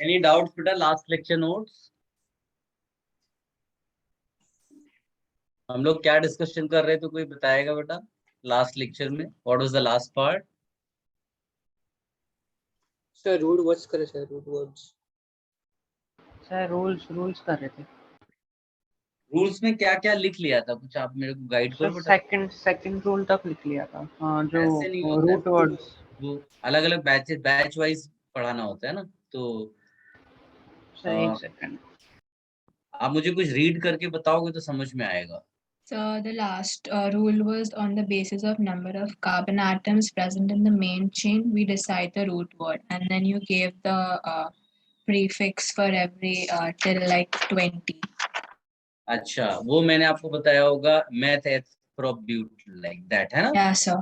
Any doubts बेटा? Last lecture notes हम लोग क्या डिस्कशन कर रहे थे, कोई बताएगा बेटा? लास्ट लेक्चर में what was the last part? Sir root words करे sir, root words sir rules कर रहे थे। रूल्स में क्या क्या लिख लिया था, कुछ आप मेरे को गाइड करो बेटा। सेकंड रूल तक लिख लिया था। जो ऐसे नहीं होता है, रूट वर्ड्स वो अलग अलग बैच वाइज पढ़ाना होता है ना, तो सर एक सेकंड। आप मुझे कुछ रीड करके बताओगे तो समझ में आएगा। So the last rule was on the basis of number of carbon atoms present in the main chain, we decide the root word, and then you gave the prefix for every till like 20. अच्छा, वो मैंने आपको बताया होगा, math एथ्रोब्यूट like that, है ना? Yeah, sir.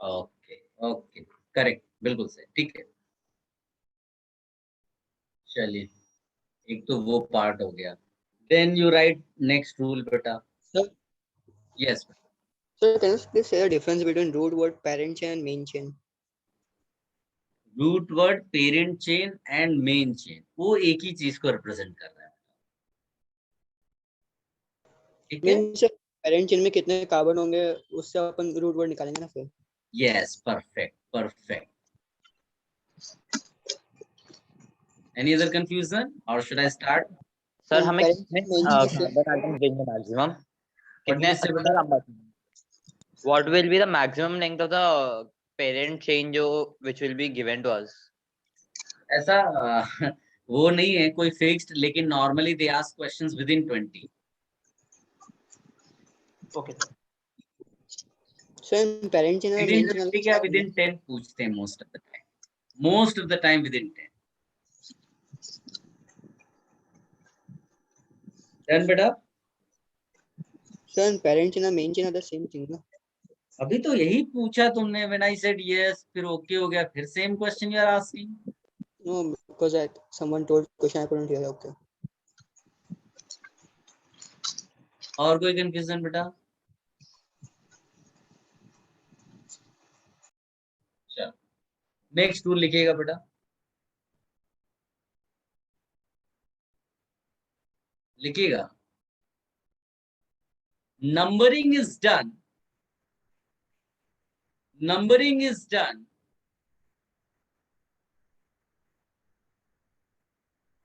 Okay okay, correct, बिल्कुल सही, ठीक है। चलिए, एक तो वो पार्ट हो गया। Then you write next rule बेटा। Sir. Yes sir, can you please say the difference between root word, parent chain and main chain? Root word, parent chain and main chain, वो एक ही चीज को रिप्रेजेंट कर रहा है, ठीक है? मींस पेरेंट चेन में कितने कार्बन होंगे उससे अपन रूट वर्ड निकालेंगे ना फिर। Yes, perfect perfect. Any other confusion or should I start? Sir हमें Parent कितने chain main chain से कार्बन आइटम्स देंगे मैक्सिमम? कितने से बता? What will be the maximum length of the parent chain जो which will be given to us? ऐसा वो नहीं है कोई फिक्स्ड, लेकिन normally they ask questions within 20। Okay sir parent chain और विद इन मेन चेन 20 क्या within 10 पूछते हैं most of the time, most of the time within 10। Done बेटा? सर पेरेंट चेन और main chain are the same thing ना। अभी तो यही पूछा तुमने, व्हेन आई सेड यस, फिर ओके हो गया, फिर same question you are asking. No, because someone told question I couldn't hear. Okay. और कोई कंफ्यूजन बेटा? चलो नेक्स्ट रूल लिखिएगा बेटा, लिखिएगा। Numbering is done, numbering is done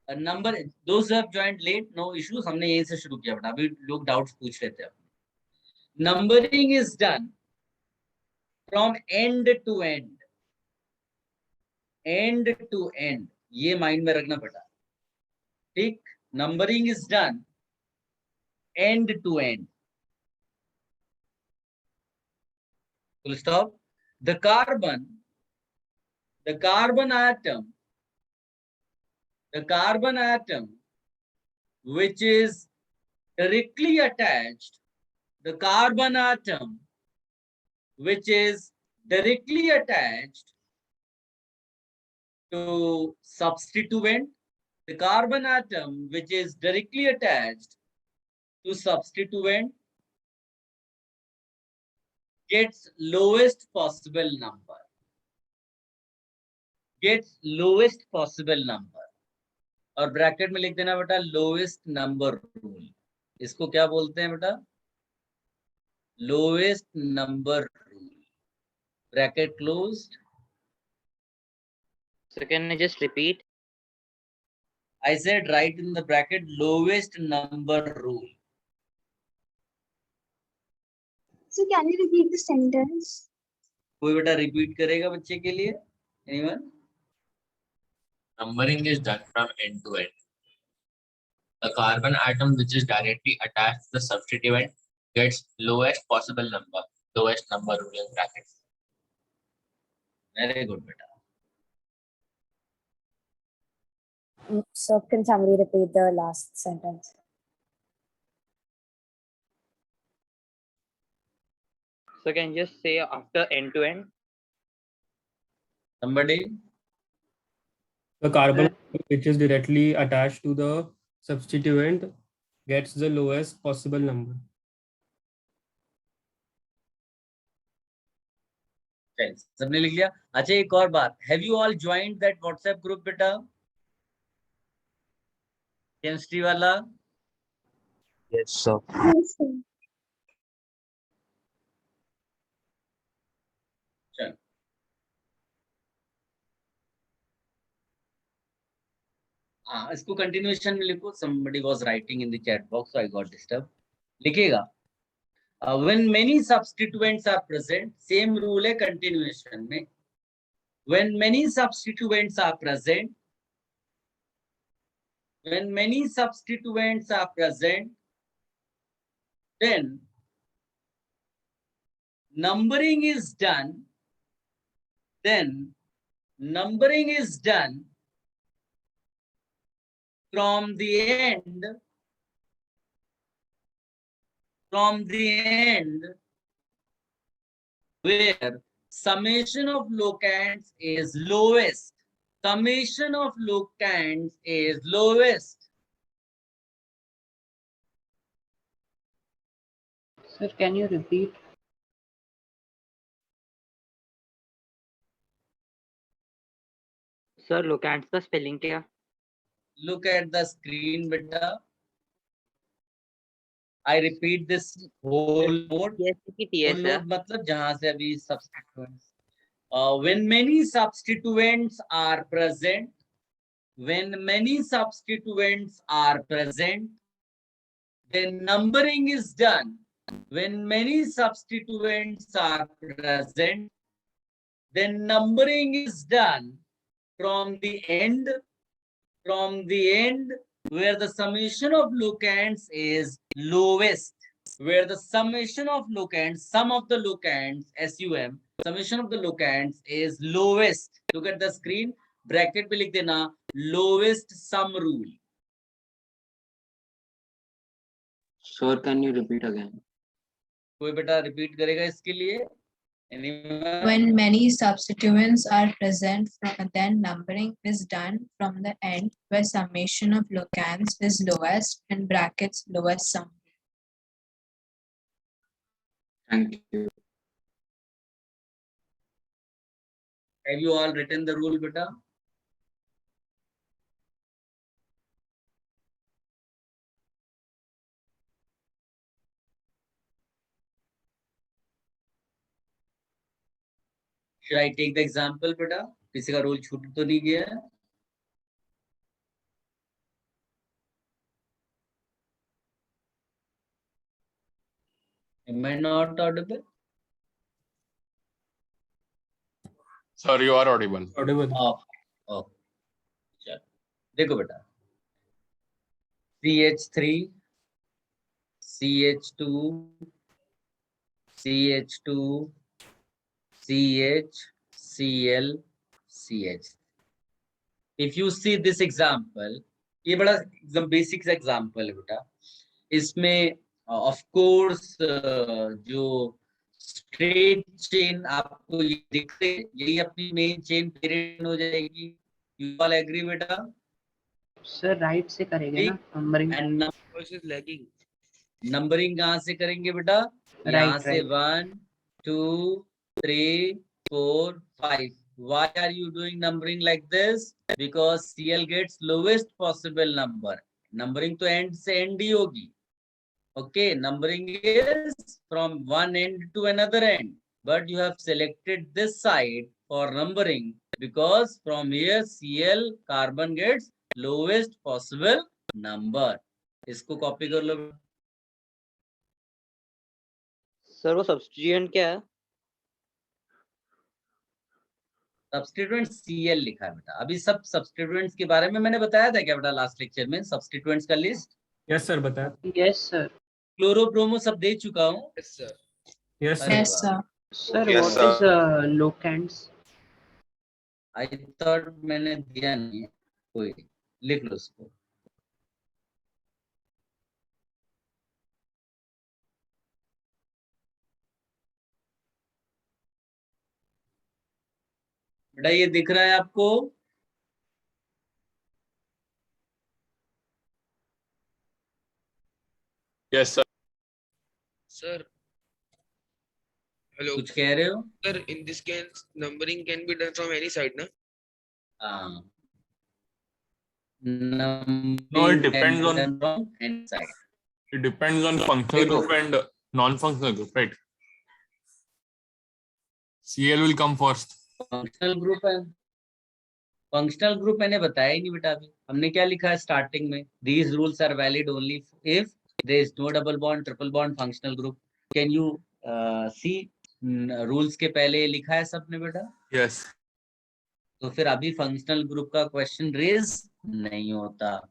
number, दोस्त have joined late, no issues, हमने यहीं से शुरू किया बेटा, अभी लोग डाउट्स पूछ रहे थे। Numbering is done from end to end, end to end, ये माइंड में रखना बेटा, ठीक? Numbering is done end to end, full stop. The carbon atom which is directly attached, the carbon atom which is directly attached to substituent, the carbon atom which is directly attached to substituent gets lowest possible number, gets lowest possible number, और bracket में लिख देना बेटा lowest number rule. इसको क्या बोलते हैं बेटा? Lowest number rule, bracket closed. So can you just repeat? I said write in the bracket lowest number rule. So can you repeat the sentence? कोई बेटा रिपीट करेगा बच्चे के लिए? Anyone? Numbering is done from end to end. The carbon atom which is directly attached to the substituent gets lowest possible number, lowest number rule in brackets. Very good बेटा। So can somebody repeat the last sentence? So can you just say after end to end? Somebody? The carbon which is directly attached to the substituent gets the lowest possible number. सबने लिख लिया? अच्छा एक और बात, have you all joined that WhatsApp group बेटा? Chemistry वाला Yes, sir. चल हाँ इसको कंटिन्यूएशन में लिखो. somebody was writing in the chat box so I got disturbed. लिखिएगा when many substituents are present, same rule है continuation में. when many substituents are present, then numbering is done from the end where summation of locands is lowest. Summation of locands is lowest. Sir, can you repeat? Sir, locants का spelling क्या? Look at the screen, beta. I repeat this whole note. Yes, Whole note मतलब जहाँ से अभी substituents. When many substituents are present, then numbering is done. When many substituents are present, then numbering is done from the end where the summation of locands is lowest. Where the summation of locands, sum of the locands, SUM, summation of the locands is lowest. Look at the screen. Bracket पे लिख देना lowest sum rule. Sir, can you repeat again? कोई बेटा repeat करेगा इसके लिए? Anyone? When many substituents are present, then numbering is done from the end where summation of locands is lowest and brackets lowest sum. Thank you. Have you all written the rule, beta? Should I take the example, beta? किसी का rule छूट तो नहीं गया है? Am I not audible? Sir, you are audible. Audible. Oh, चल देखो बेटा CH3 CH2 CH2 CH Cl CH. If you see this example, ये बड़ा एकदम बेसिक एग्जाम्पल है बेटा. इसमें ऑफ कोर्स जो स्ट्रेट चेन आपको ये दिखते यही अपनी मेन चेन पेरेंट हो जाएगी. यू ऑल एग्री बेटा? सर राइट से करेंगे ना नंबरिंग. एंड नंबरिंग कहाँ से करेंगे बेटा? यहाँ से 1 2 3 4 5. Why are you doing numbering like this? Because Cl gets lowest possible number. Numbering तो end से end ही होगी. Okay, numbering is from one end to another end. But you have selected this side for numbering because from here Cl carbon gets lowest possible number. इसको copy कर लो. Sir वो substituent क्या है? Substituent Cl लिखा है बेटा. अभी सब सब्स्टिट्यूएंट्स के बारे में मैंने बताया था क्या बेटा लास्ट लेक्चर में? सब्स्टिट्यूएंट्स का लिस्ट. Yes, sir. बताया. Yes sir. क्लोरो ब्रोमो सब दे चुका हूँ. Yes, sir. Yes, sir. Yes, sir. Sir Yes, what is locants? I thought मैंने दिया नहीं है. कोई लिख लो उसको. बेटा ये दिख रहा है आपको? Yes, sir. Sir, hello. कुछ कह रहे हो? Sir, in this case, numbering can be done from any side, na? हाँ it depends on- wrong hand side. It depends on functional देखो। group and non-functional group, right? CL will come first. Functional group मैंने बताया ही नहीं बेटा अभी। हमने क्या लिखा है स्टार्टिंग में? These rules are valid only if there is no double bond, triple bond, functional group. Can you see rules के पहले लिखा है सबने बेटा? Yes. तो फिर अभी फंक्शनल ग्रुप का क्वेश्चन रेज नहीं होता,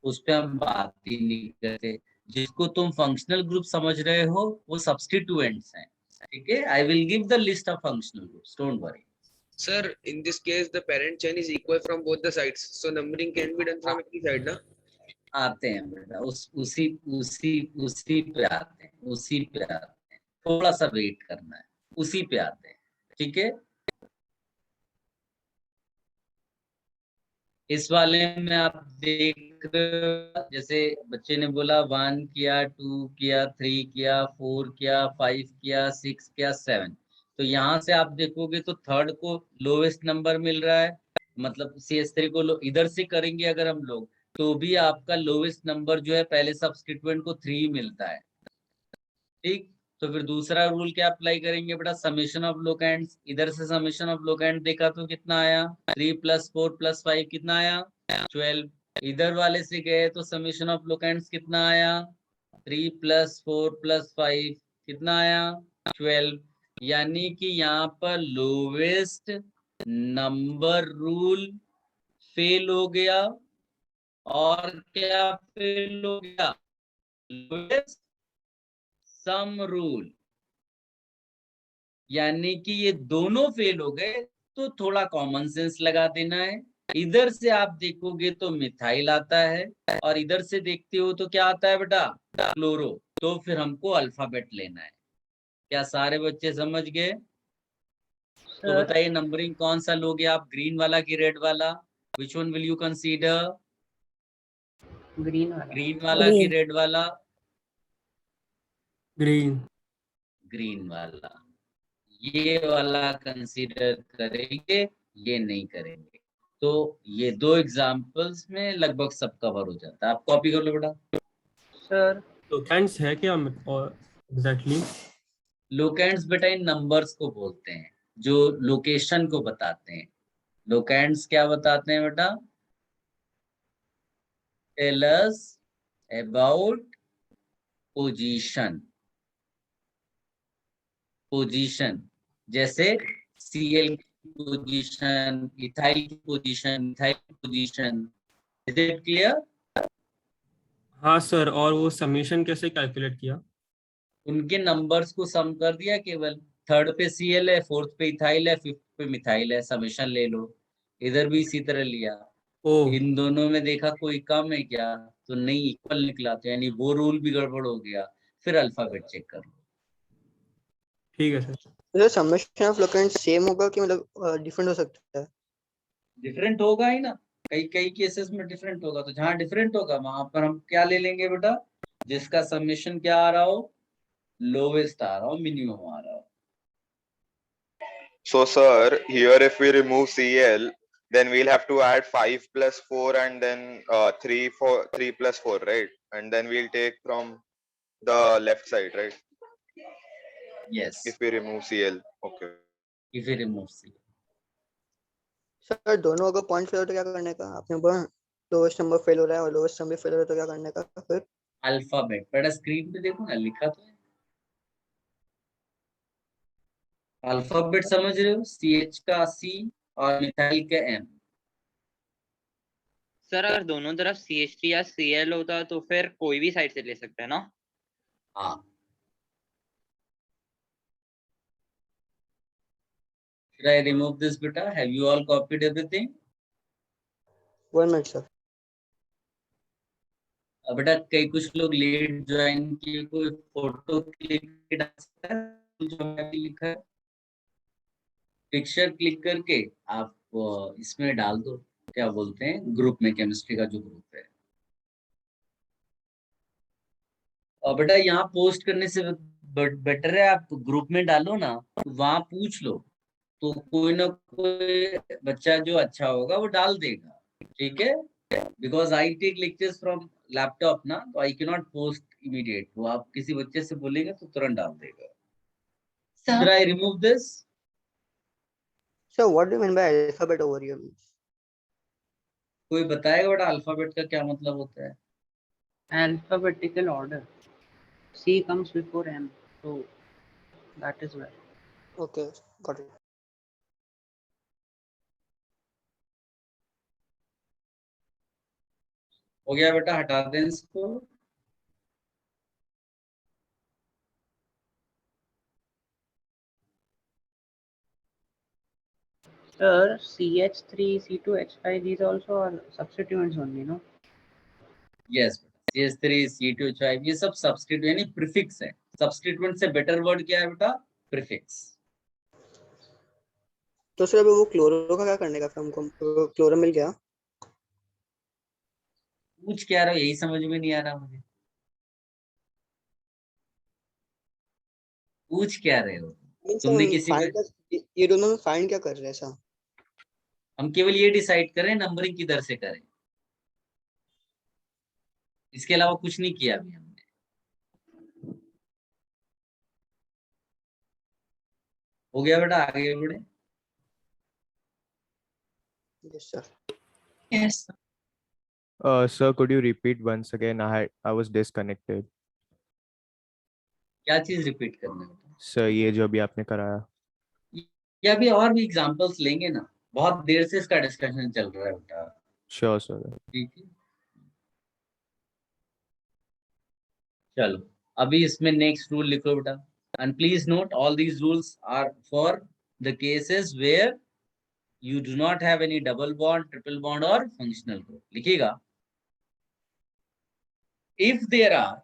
उस पे हम बात ही नहीं करते। जिसको तुम फंक्शनल ग्रुप समझ रहे हो वो सब्स्टिट्यूएंट्स हैं, ठीक है? I will give the list of functional groups, don't worry. Sir, in this case, the parent chain is equal from both the sides, so numbering can be done from any side, na? आते हैं बेटा, उसी पे आते हैं, उसी पे आते हैं। थोड़ा सा वेट करना है, उसी पे आते हैं, ठीक है? इस वाले में आप देख रहे हो, जैसे बच्चे ने बोला 1 किया, 2 किया, 3 किया, 4 किया, 5 किया, 6 किया, 7। तो यहाँ से आप देखोगे तो थर्ड को लोवेस्ट नंबर मिल रहा है, मतलब CS3 को इधर से करेंगे अगर हम लोग तो भी आपका लोवेस्ट नंबर जो है पहले सब्स्टिट्यूएंट को 3 मिलता है, ठीक? तो फिर दूसरा रूल क्या अप्लाई करेंगे बेटा? Summation of locants. इधर से समेशन ऑफ लोकेंड देखा तो कितना आया? 3 + 4 + 5 कितना आया? 12। इधर वाले से गए तो समेशन ऑफ लोकेंड्स कितना आया? 3 + 4 + 5 कितना आया? 12। यानी कि यहाँ पर लोवेस्ट नंबर रूल फेल हो गया, और क्या फेल हो गया? Lowest sum rule. यानी कि ये दोनों फेल हो गए, तो थोड़ा कॉमन सेंस लगा देना है। इधर से आप देखोगे तो मिथाइल आता है, और इधर से देखते हो तो क्या आता है बेटा? क्लोरो। तो फिर हमको अल्फाबेट लेना है। क्या सारे बच्चे समझ गए? तो सर बताइए नंबरिंग कौन सा लोगे आप, ग्रीन वाला की रेड वाला? Which one will you consider? Green वाला। ग्रीन वाला की Green. रेड वाला? Green. ग्रीन वाला। ये वाला कंसीडर करेंगे, ये नहीं करेंगे। तो ये 2 एग्जांपल्स में लगभग सब कवर हो जाता है। आप कॉपी कर लो बेटा। सर Locants है क्या और exactly? लोकेंड्स बेटा इन नंबर्स को बोलते हैं जो लोकेशन को बताते हैं। लोकेंड्स क्या बताते हैं बेटा? Tell us about position. Position जैसे Cl की पोजीशन, इथाइल की पोजीशन, मिथाइल की पोजीशन। Is it clear? हाँ सर, और वो समीशन कैसे कैलकुलेट किया? उनके नंबर्स को सम कर दिया केवल। थर्ड पे Cl है, फोर्थ पे इथाइल है, फिफ्थ पे मिथाइल है, समेशन ले लो। इधर भी इसी तरह लिया। ओ इन दोनों में देखा कोई कम है क्या, तो नहीं, इक्वल निकला, तो यानी वो रूल भी गड़बड़ हो गया। फिर अल्फाबेट चेक करो। ठीक है सर। तो समेशन ऑफ लोकेंड्स सेम होगा कि मतलब डिफरेंट हो सकता है? डिफरेंट होगा ही ना, कई कई केसेस में डिफरेंट होगा। तो जहाँ डिफरेंट होगा वहां पर हम क्या ले लेंगे बेटा? जिसका समेशन क्या आ रहा हो? लोवेस्ट आ रहा हो, मिनिमम आ रहा हो। So, sir, here if we remove Cl, then we'll have to add 5 + 4 and then 3 + 4, right? And then we'll take from the left side, right? Yes, If we remove Cl, okay. if we remove C। Sir दोनों अगर point fail हो तो क्या करने का? आपने बोला lowest number fail हो रहा है और लोवेस्ट नंबर फेल हो रहा है, तो क्या करने का फिर? अल्फाबेट बेटा स्क्रीन पे देखो ना, लिखा तो है। अल्फाबेट समझ रहे हो? CH का C और मिथाइल का M। सर अगर दोनों तरफ CH3 या Cl होता तो फिर कोई भी साइड से ले सकते हैं ना? हाँ। Should I remove this beta? Have you all copied everything? 1 minute sir. अब बेटा कई कुछ लोग लेट ज्वाइन किए, कोई फोटो क्लिक डाल सकता है जो मैंने लिखा है? पिक्चर क्लिक करके आप इसमें डाल दो, क्या बोलते हैं, ग्रुप में, केमिस्ट्री का जो ग्रुप है। और बेटा यहाँ पोस्ट करने से बेटर है आप ग्रुप में डालो ना, वहां पूछ लो, तो कोई ना कोई बच्चा जो अच्छा होगा वो डाल देगा, ठीक है? because I take lectures from laptop ना, तो I cannot post immediate. तो आप किसी बच्चे से बोलेंगे तो तुरंत डाल देगा. Should I remove this? So what do you mean by alphabet over here? कोई बताएगा बेटा अल्फाबेट का क्या मतलब होता है? alphabetical order. C comes before M, so that is why. Okay, got it. हो गया बेटा, हटा दें इसको. Sir, CH3, C2, H5, these also are substituents only, no? Yes, CH3, C2, H5 ये सब सब्स्टिट्यूट यानी प्रीफिक्स है. सब्स्टिट्यूएंट से बेटर वर्ड क्या है बेटा? प्रीफिक्स. तो सर अभी वो क्लोरो का क्या करने का, फिर हमको क्लोरो मिल गया. पूछ क्या रहा हो, यही समझ में नहीं आ रहा मुझे. पूछ क्या रहे हो? तुमने किसी में, ये दोनों में फाइंड क्या कर रहे हैं सर? हम केवल ये डिसाइड करें नंबरिंग किधर से करें, इसके अलावा कुछ नहीं किया अभी हमने. हो गया बेटा, आगे बढ़े. Yes sir. Yes. Sir, could you repeat once again? I was disconnected. क्या चीज रिपीट करना है? Sir, ये जो अभी आपने कराया. या अभी और भी एग्जांपल्स लेंगे ना, बहुत देर से इसका डिस्कशन चल रहा है बेटा. Sure, sir. ठीक है, चलो अभी इसमें नेक्स्ट रूल लिखो बेटा. And please note all these rules are for the cases where you do not have any double bond, triple bond or functional group. लिखिएगा. If there are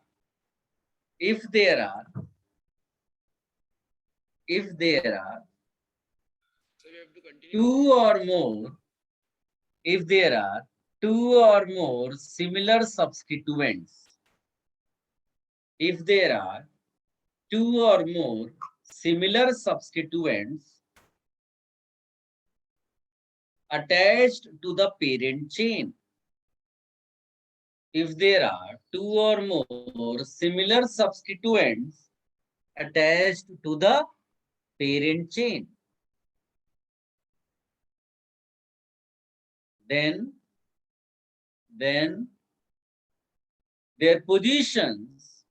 two or more, if there are two or more similar substituents, if there are two or more similar substituents attached to the parent chain, if there are two or more similar substituents attached to the parent chain, then their positions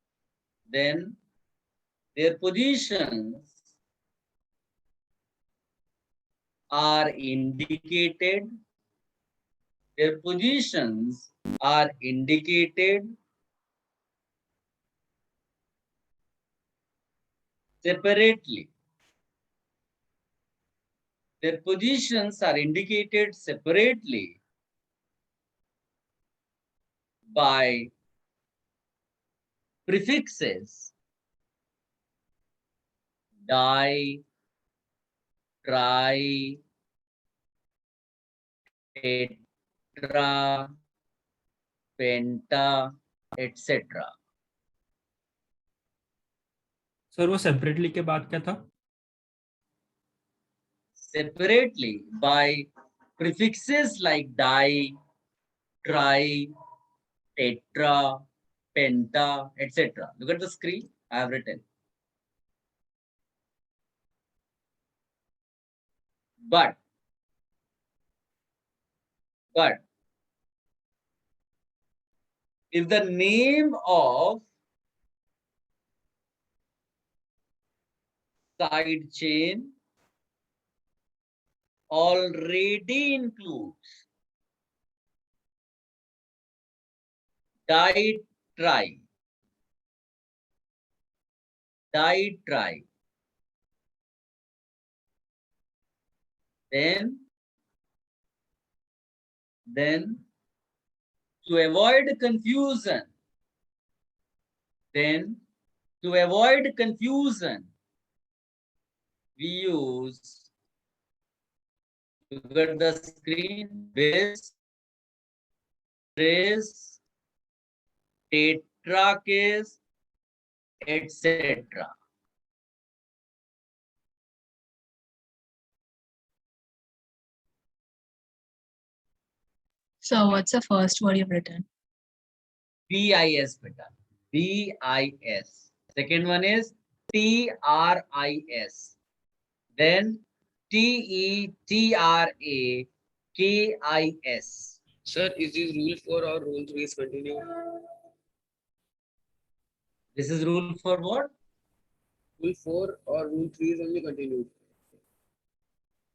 are indicated. Their positions are indicated separately. Their positions are indicated separately by prefixes di, tri, tetra, penta, etc. Sir वो separately के बाद क्या था? Separately by prefixes like di, tri, tetra, penta, etc. Look at the screen. I have written. But if the name of side chain already includes di, tri, then to avoid confusion, we use, look at the screen, bis, tris, tetra case, etc. So what's the first word you've written? BIS, beta. BIS. Second one is TRIS. Then TETRAKIS. Sir, is this rule 4 or rule 3 is continued? This is rule for what? Rule 4 or rule 3 is only continued.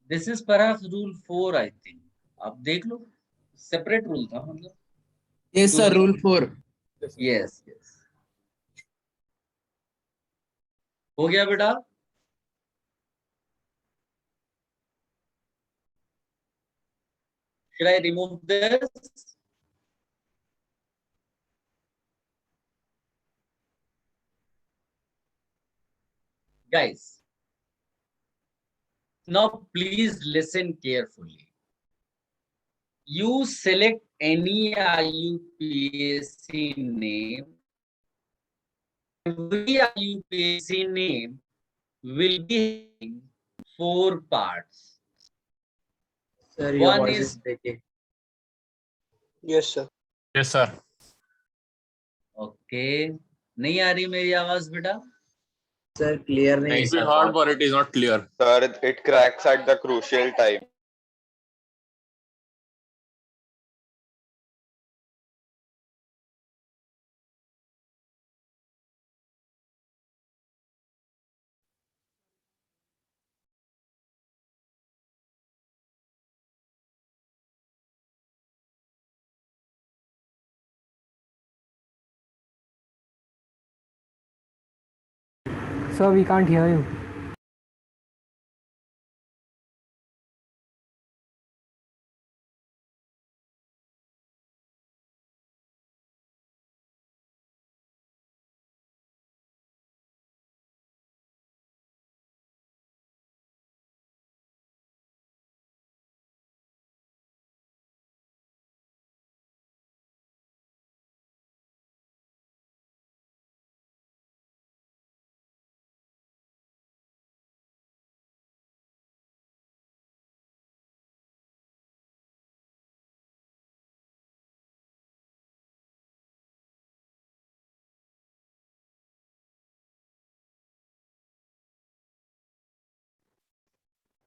This is perhaps rule 4, I think. अब देख लो. Separate rule था मतलब. Yes, sir, rule 4. Yes, yes. हो गया बेटा? Should I remove this? Guys, now please listen carefully. You select any IUPAC name. Every IUPAC name will be having 4 parts. Sir, your One voice is is breaking. Yes, sir. Yes, sir. okay. नहीं आ रही मेरी आवाज बेटा? Sir, clear नहीं It's है. bit hard, but it is not clear. Sir, it cracks at the crucial time. Sir, we can't hear you.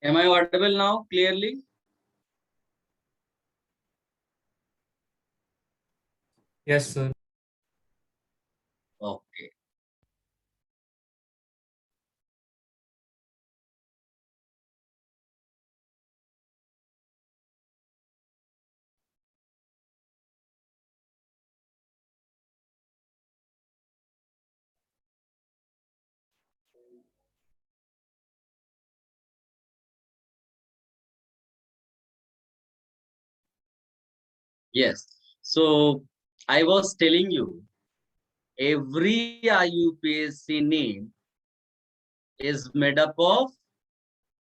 Am I audible now clearly? Yes, sir. Okay. Yes. So I was telling you, every IUPAC name is made up of,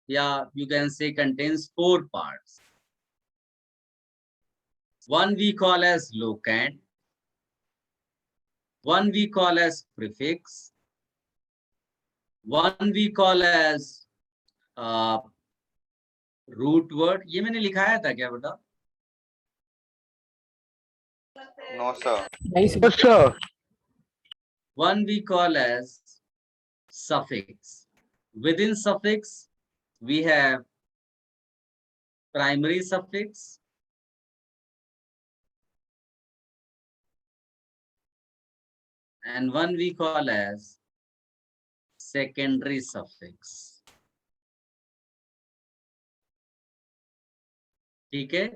yeah, you can say contains 4 parts. One we call as locand, one we call as prefix, one we call as root word. ये मैंने लिखाया था क्या बेटा? No, sir. Nice. Yes, sir. One we call as suffix. Within suffix, we have primary suffix, and one we call as secondary suffix. ठीक है?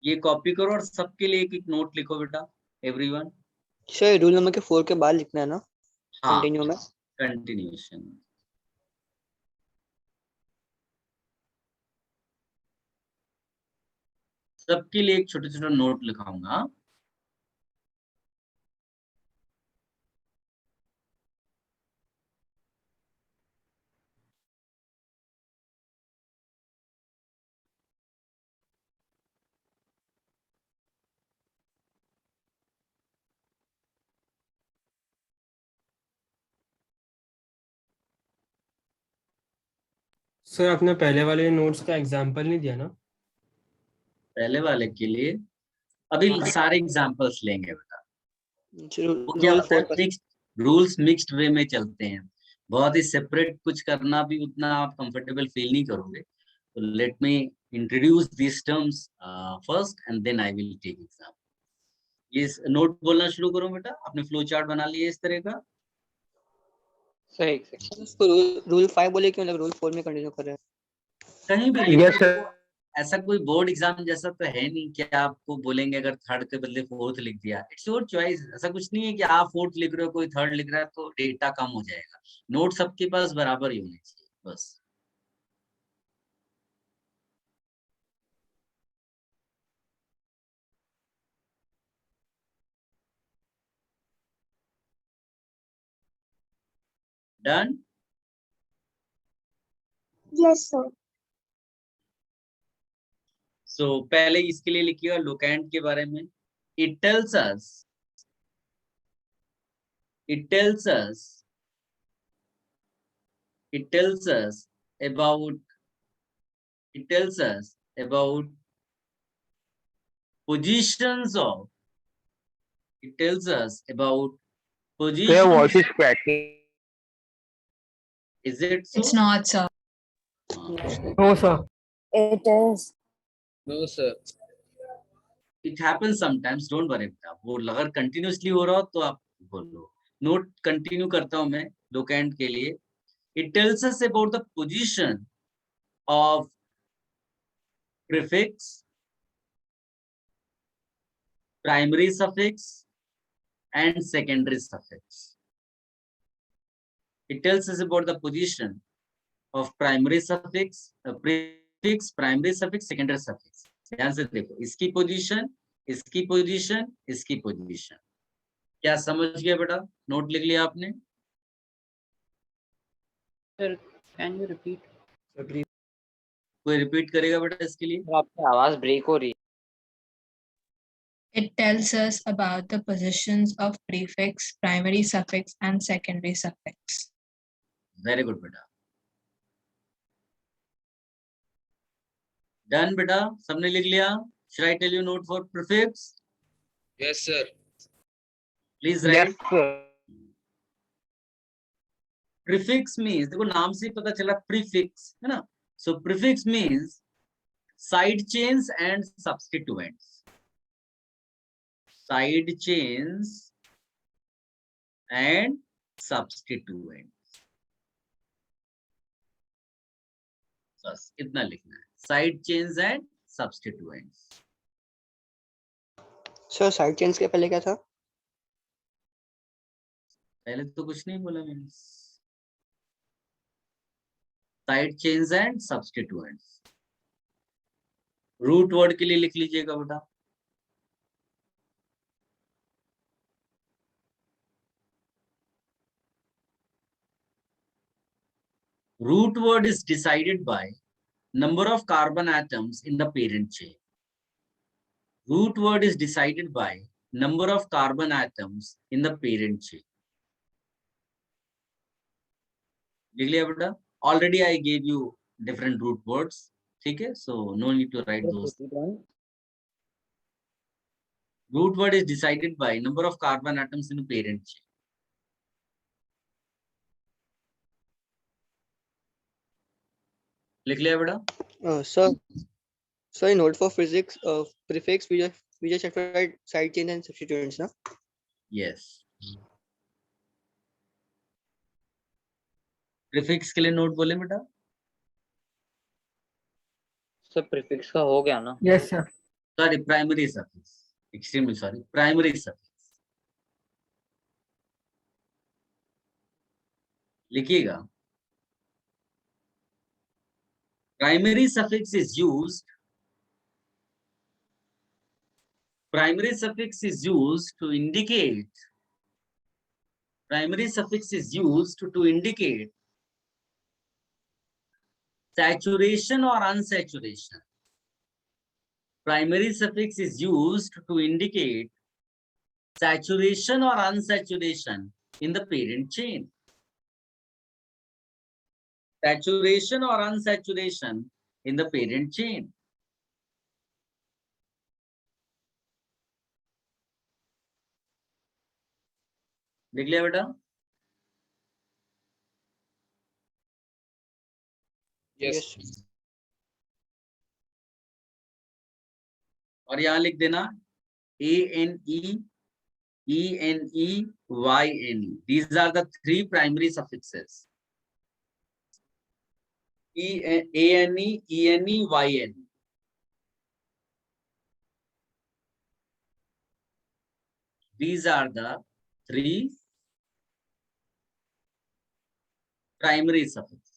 ये copy करो और सबके लिए एक एक नोट लिखो बेटा, एवरीवन. सर रूल नंबर के 4 के बाद लिखना है ना हाँ, कंटिन्यू में? कंटिन्यूशन. सबके लिए एक छोटा छोटा नोट लिखाऊंगा. सर आपने पहले वाले नोट्स का एग्जांपल नहीं दिया ना? पहले वाले के लिए अभी सारे एग्जांपल्स लेंगे बेटा। वो क्या रूल होता है, 4 मिक्स्ड रूल्स मिक्स्ड वे में चलते हैं, बहुत ही सेपरेट कुछ करना भी उतना आप कंफर्टेबल फील नहीं करोगे। तो let me introduce this terms first and then I will take exam. ये नोट बोलना शुरू करो बेटा, आपने फ्लो चार्ट बना लिया इस तरह का। सही उसको रूल 5 बोले क्यों, मतलब रूल 4 में कंटिन्यू कर रहे हैं? कहीं भी लिखो, देखो, ऐसा कोई बोर्ड एग्जाम जैसा तो है नहीं कि आपको बोलेंगे अगर थर्ड के बदले फोर्थ लिख दिया, इट्स योर चॉइस। ऐसा कुछ नहीं है कि आप फोर्थ लिख रहे हो कोई थर्ड लिख रहा है तो डेटा कम हो जाएगा। नोट सबके पास बराबर ही होने चाहिए बस। डन। Yes, sir. सो पहले इसके लिए लिखिएगा लोकेंट के बारे में। It tells us it tells us about positions of Your voice positions. is cracking. Is it so? It's not, sir. No, sir. It is. No, sir. It happens sometimes, don't worry बेटा। वो अगर continuously हो रहा हो तो आप बोलो। Note continue करता हूं मैं लोकेंट के लिए। It tells us about the position of prefix, primary suffix and secondary suffix. It tells us about the position of primary suffix, prefix, primary suffix, secondary suffix. ध्यान से देखो, इसकी पोजीशन, इसकी पोजीशन, इसकी पोजीशन। क्या समझ गया बेटा? नोट लिख लिया आपने? Sir, can you repeat? कोई रिपीट करेगा बेटा इसके लिए? आपकी आवाज ब्रेक हो रही है। It tells us about the positions of prefix, primary suffix, and secondary suffix. Very good बेटा। डन बेटा, सबने लिख लिया? Should I tell you note for prefix? Yes, sir. Please write. Prefix means, देखो नाम से ही पता चला prefix है ना। So prefix means side chains and substituents. Side chains and substituents. बस इतना लिखना है, side chains and substituents. Sir side chains के पहले क्या था? पहले तो कुछ नहीं बोला मैंने। Side chains and substituents. Root word के लिए लिख लीजिएगा बेटा। Root word is decided by number of carbon atoms in the parent chain. Root word is decided by number of carbon atoms in the parent chain. लिख लिया बेटा? Already I gave you different root words. ठीक है? So no need to write those. Root word is decided by number of carbon atoms in the parent chain. लिख लिया बेटा? Sir, in note for physics, prefix we just have to write side chain and substituents, na? Yes. Prefix के लिए note बोले बेटा? Sir prefix का हो गया ना? Yes, sir. Sorry, primary suffix, extremely sorry, primary suffix लिखिएगा। Primary suffix is used, primary suffix is used to indicate, primary suffix is used to indicate saturation or unsaturation. Primary suffix is used to indicate saturation or unsaturation in the parent chain. saturation or unsaturation in the parent chain. देख लिया बेटा? Yes. और यहाँ लिख देना ANE, ENE, YNE. These are the three primary suffixes. ANE, ENE, YNE. These are the three primary suffixes.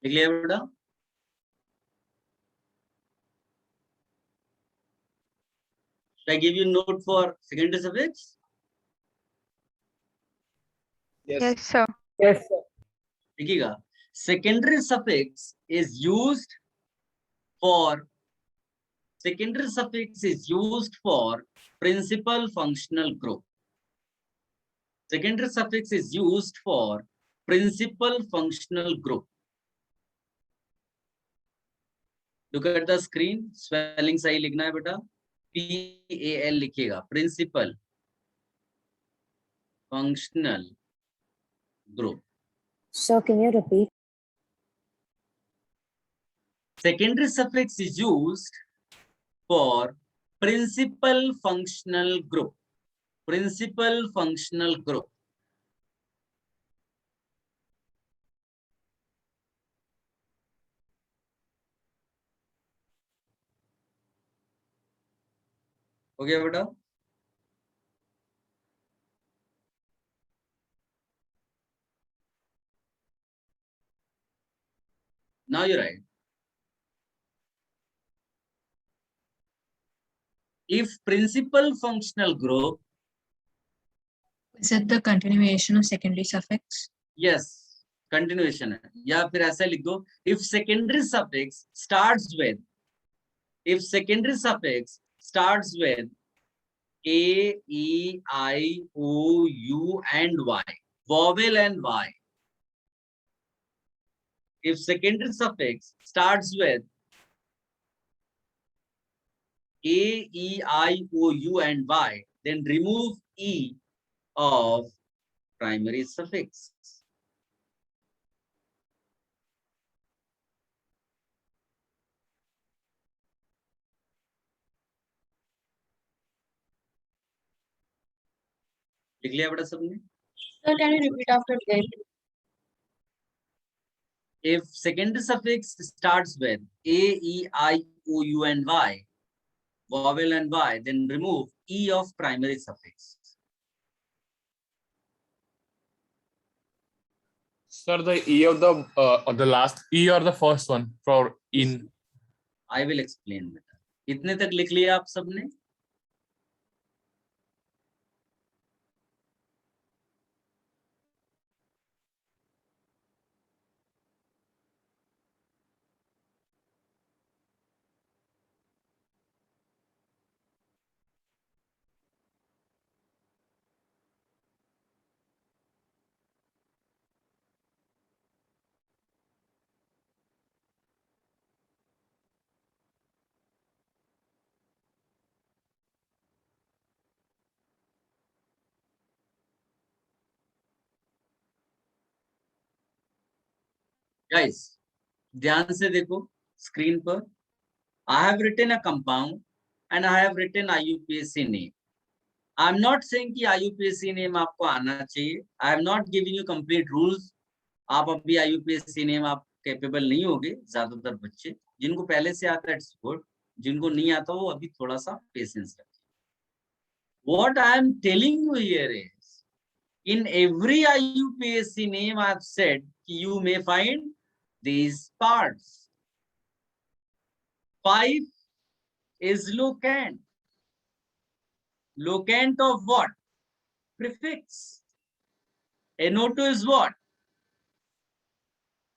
लिख लिया बेटा? Should I give you note for secondary suffix? Yes. sir. Yes, sir. देखिएगा, secondary suffix is used for principal functional group. Secondary suffix is used for principal functional group. Look at the screen. Spelling सही लिखना है बेटा. PAL लिखिएगा. Principal functional group. So can you repeat? Secondary suffix is used for principal functional group. Principal functional group. Okay, बेटा? Now you're right. If principal functional group, Is it the continuation of secondary suffix? yes, continuation है. या फिर ऐसा लिख दो, if secondary suffix starts with A, E, I, O, U and Y, vowel and Y. If secondary suffix starts with A, E, I, O, U and Y, then remove E of primary suffix. लिख लिया बेटा सबने? Sir, can you repeat after that? If secondary suffix starts with A, E, I, O, U and Y, vowel and Y, then remove E of primary suffix. Sir, the E of the last E or the first one for in. I will explain better. इतने तक लिख लिया आप सबने? Guys, ध्यान से देखो screen पर. I have written a compound and I have written IUPAC name. I am not saying कि IUPAC नेम आपको आना चाहिए. I am not giving you complete rules. आप अभी IUPAC नेम आप कैपेबल नहीं होगे. ज्यादातर बच्चे जिनको पहले से आता है इट्स गुड, जिनको नहीं आता वो अभी थोड़ा सा पेशेंस रखें. What I am telling you here is, in every IUPAC name I have said you may find these parts. 5 is locant. Locant of what? Prefix. NO2 is what?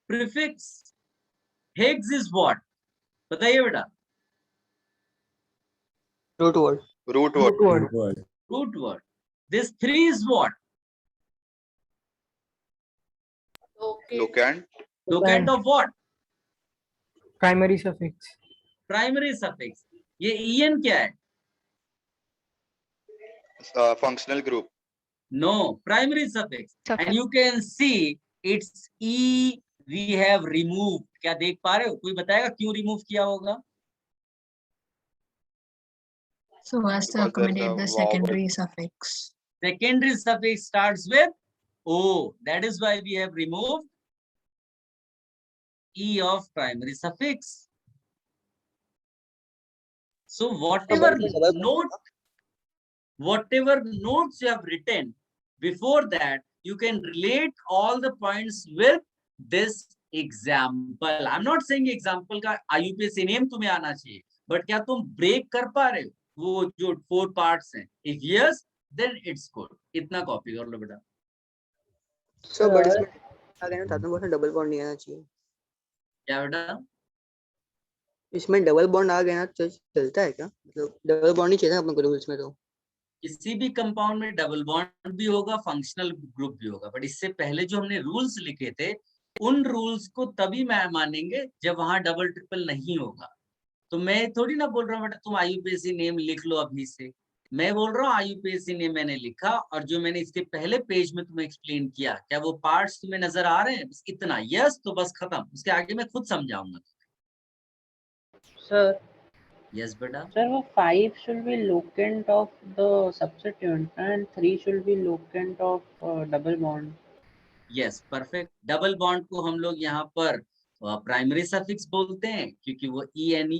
Prefix. Hex is what? बताइए बेटा. Root word. Root word. Root word. This 3 is what? Locant. Locant of what? Primary suffix. Primary suffix. ये en क्या है? Functional group. No, primary suffix. And you can see it's e we have removed. क्या देख पा रहे हो? कोई बताएगा क्यों remove किया होगा? So as to Because there's accommodate a the vowel. secondary suffix. Secondary suffix starts with o. That is why we have removed e of primary suffix. So whatever notes you have written before that, you can relate all the points with this example. I'm not saying example का IUPAC name तुम्हें आना चाहिए, but क्या तुम break कर पा रहे हो वो जो 4 parts हैं? If yes, then it's good. इतना copy कर लो बेटा. So but इसमें आ गया ना, ताता बोला डबल बॉन्ड नहीं आना चाहिए. क्या बेटा? इसमें डबल बॉन्ड आ गया ना तो चलता है क्या? मतलब डबल बॉन्ड नहीं चाहिए अपने को रूल्स में. तो किसी भी कंपाउंड में डबल बॉन्ड भी होगा, फंक्शनल ग्रुप भी होगा, बट इससे पहले जो हमने रूल्स लिखे थे उन रूल्स को तभी मैं मानेंगे जब वहां डबल ट्रिपल नहीं होगा. तो मैं थोड़ी ना बोल रहा हूँ बेटा तुम IUPAC नेम लिख लो अभी से. मैं बोल रहा हूँ IUPAC नेम मैंने लिखा और जो मैंने इसके पहले पेज में तुम्हें एक्सप्लेन किया, क्या वो पार्ट्स तुम्हें नजर आ रहे हैं? बस इतना. यस तो बस खत्म. उसके आगे मैं खुद समझाऊंगा. Sir, यस बेटा. sir, वो 5 should be locant of the substituent and 3 should be locant of double bond. Yes perfect. Double bond को हम लोग यहाँ पर प्राइमरी सफिक्स बोलते हैं क्योंकि वो ENE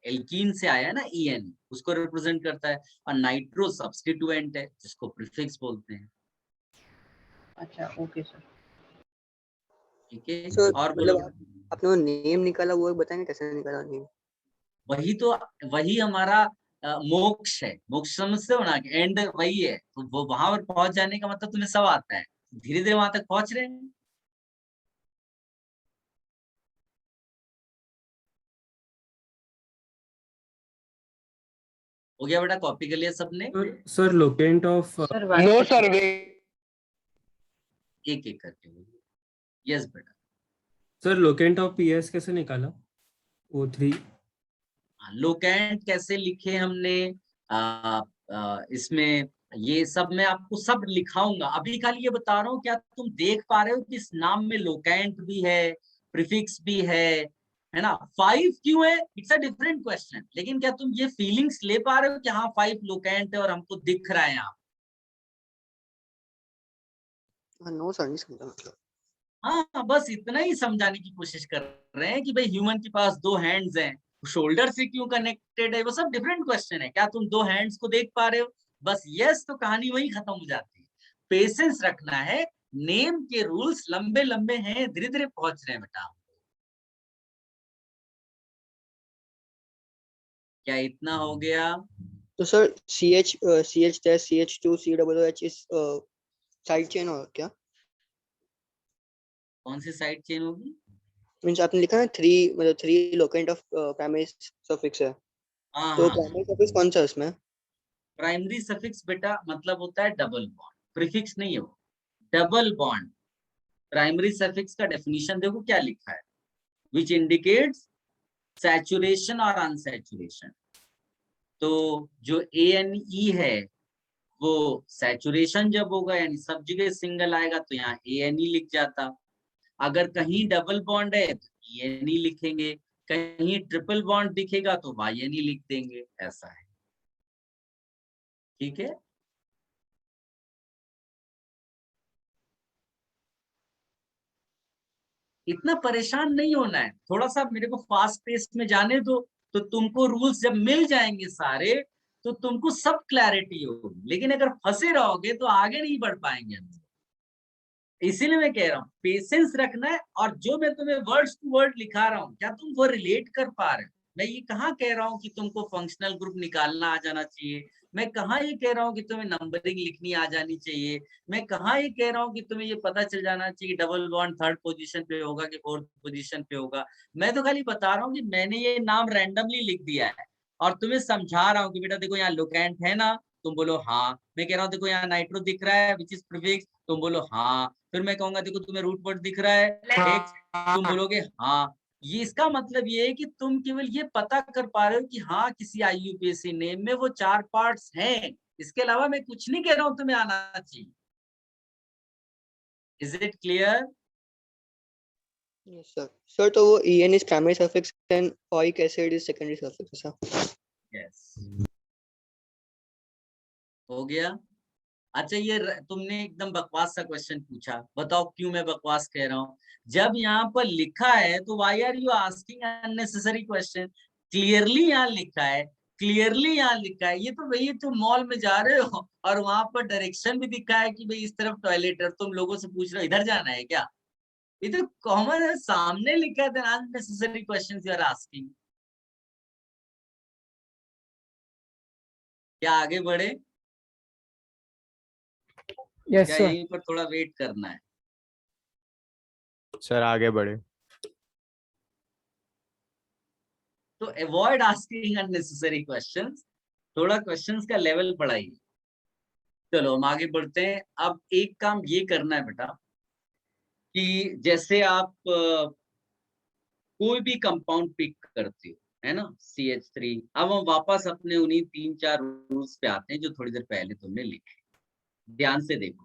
एल्कीन से आया है ना. ENE उसको रिप्रेजेंट करता है और नाइट्रो सब्स्टिट्यूएंट है जिसको प्रीफिक्स बोलते हैं. अच्छा, ओके सर. ठीक है. so, और बोलो. मतलब आपने वो नेम निकाला वो बताएंगे कैसे निकाला नेम? वही हमारा मोक्ष है. मोक्ष समझते हो ना, एंड वही है. तो वो वहां पर पहुंच जाने का मतलब तुम्हें सब आता है. धीरे धीरे वहां तक पहुंच रहे हैं. हो गया बेटा? कॉपी कर लिया सबने? Sir locant of No sir, wait. एक एक करके बोलिए. यस बेटा. सर locant of PS कैसे निकाला? O3. लोकेंट कैसे लिखे हमने? इसमें ये सब मैं आपको सब लिखाऊंगा. अभी खाली ये बता रहा हूँ क्या तुम देख पा रहे हो कि इस नाम में लोकेंट भी है, प्रीफिक्स भी है ना? 5 क्यों है? It's a different question. लेकिन क्या तुम ये फीलिंग्स ले पा रहे हो कि हाँ 5 लोकेंट है और हमको दिख रहा है यहाँ? नो सर, नहीं समझा मतलब. हाँ, बस इतना ही समझाने की कोशिश कर रहे हैं कि भाई ह्यूमन के पास 2 हैंड्स हैं, शोल्डर से क्यों कनेक्टेड है, वो सब डिफरेंट क्वेश्चन है. क्या तुम 2 हैंड्स को देख पा रहे हो? बस यस तो कहानी वही खत्म हो जाती है. पेशेंस रखना है. नेम के रूल्स लंबे लंबे हैं, धीरे धीरे पहुंच रहे हैं बेटा. क्या इतना हो गया? तो सर CH CH2 COOH इस साइड चेन और क्या? कौन सी साइड चेन होगी? मींस आपने लिखा है 3 मतलब 3 लोकेंट ऑफ प्राइमरी सफिक्स है. तो प्राइमरी सफिक्स कौन सा है इसमें? प्राइमरी सफिक्स बेटा मतलब होता है डबल बॉन्ड. प्रीफिक्स नहीं है वो, डबल बॉन्ड. प्राइमरी सफिक्स का डेफिनेशन देखो क्या लिखा है. विच इंडिकेट्स सैचुरेशन और अनसैचुरेशन. तो जो ANE है वो सैचुरेशन जब होगा यानी सब जगह सिंगल आएगा तो यहाँ ANE लिख जाता. अगर कहीं डबल बॉन्ड है तो ENE लिखेंगे, कहीं ट्रिपल बॉन्ड दिखेगा तो YNE लिख देंगे. ऐसा है. ठीक है. इतना परेशान नहीं होना है, थोड़ा सा मेरे को फास्ट पेस में जाने दो, तो तुमको रूल्स जब मिल जाएंगे सारे तो तुमको सब क्लैरिटी होगी। लेकिन अगर फंसे रहोगे तो आगे नहीं बढ़ पाएंगे हम। इसीलिए मैं कह रहा हूँ पेशेंस रखना है। और जो मैं तुम्हें वर्ड्स टू वर्ड लिखा रहा हूँ, क्या तुम वो रिलेट कर पा रहे हो? मैं ये कहाँ कह रहा हूँ कि तुमको फंक्शनल ग्रुप निकालना आ जाना चाहिए, मैं कहाँ ये कह रहा हूँ कि तुम्हें नंबरिंग लिखनी आ जानी चाहिए, मैं कहाँ ये कह रहा हूँ कि तुम्हें ये पता चल जाना चाहिए डबल बॉन्ड थर्ड पोजीशन पे होगा कि फोर्थ पोजीशन पे होगा। मैं तो खाली बता रहा हूँ कि मैंने ये नाम रैंडमली लिख दिया है और तुम्हें समझा रहा हूँ कि बेटा देखो यहाँ लोकेंट है ना, तुम बोलो हाँ। मैं कह रहा हूँ देखो यहाँ नाइट्रो दिख रहा है विच इज प्रीफिक्स, तुम बोलो हाँ। फिर मैं कहूंगा देखो तुम्हें रूट वर्ड दिख रहा है एक्स, तुम बोलोगे हाँ। ये इसका मतलब ये है कि तुम केवल ये पता कर पा रहे हो कि हाँ किसी IUPAC नेम में वो 4 पार्ट्स हैं, इसके अलावा मैं कुछ नहीं कह रहा हूँ तुम्हें आना चाहिए। Is it clear? Yes, sir. Sir, तो वो en is primary suffix and oic acid is secondary suffix, ऐसा? यस, हो गया। अच्छा ये तुमने एकदम बकवास सा क्वेश्चन पूछा, बताओ क्यों मैं बकवास कह रहा हूँ? जब यहाँ पर लिखा है तो why are you asking unnecessary question? Clearly यहाँ लिखा है, क्लियरली यहाँ लिखा है। ये तो वही तुम मॉल में जा रहे हो और वहां पर डायरेक्शन भी दिखा है कि भाई इस तरफ टॉयलेट है, तुम लोगों से पूछ रहे हो इधर जाना है क्या? ये तो कॉमन है, सामने लिखा है, unnecessary question you are asking. क्या आगे बढ़े? Yes, क्या sir. यहीं पर थोड़ा वेट करना है? सर आगे बढ़े। तो अवॉइड आस्किंग अननेसेसरी क्वेश्चंस, थोड़ा क्वेश्चंस का लेवल बढ़ाइए। चलो हम आगे बढ़ते हैं। अब एक काम ये करना है बेटा कि जैसे आप कोई भी कंपाउंड पिक करते हो, है ना, CH3। अब हम वापस अपने उन्हीं 3-4 रूल्स पे आते हैं जो थोड़ी देर पहले तुमने लिखे। ध्यान से देखो,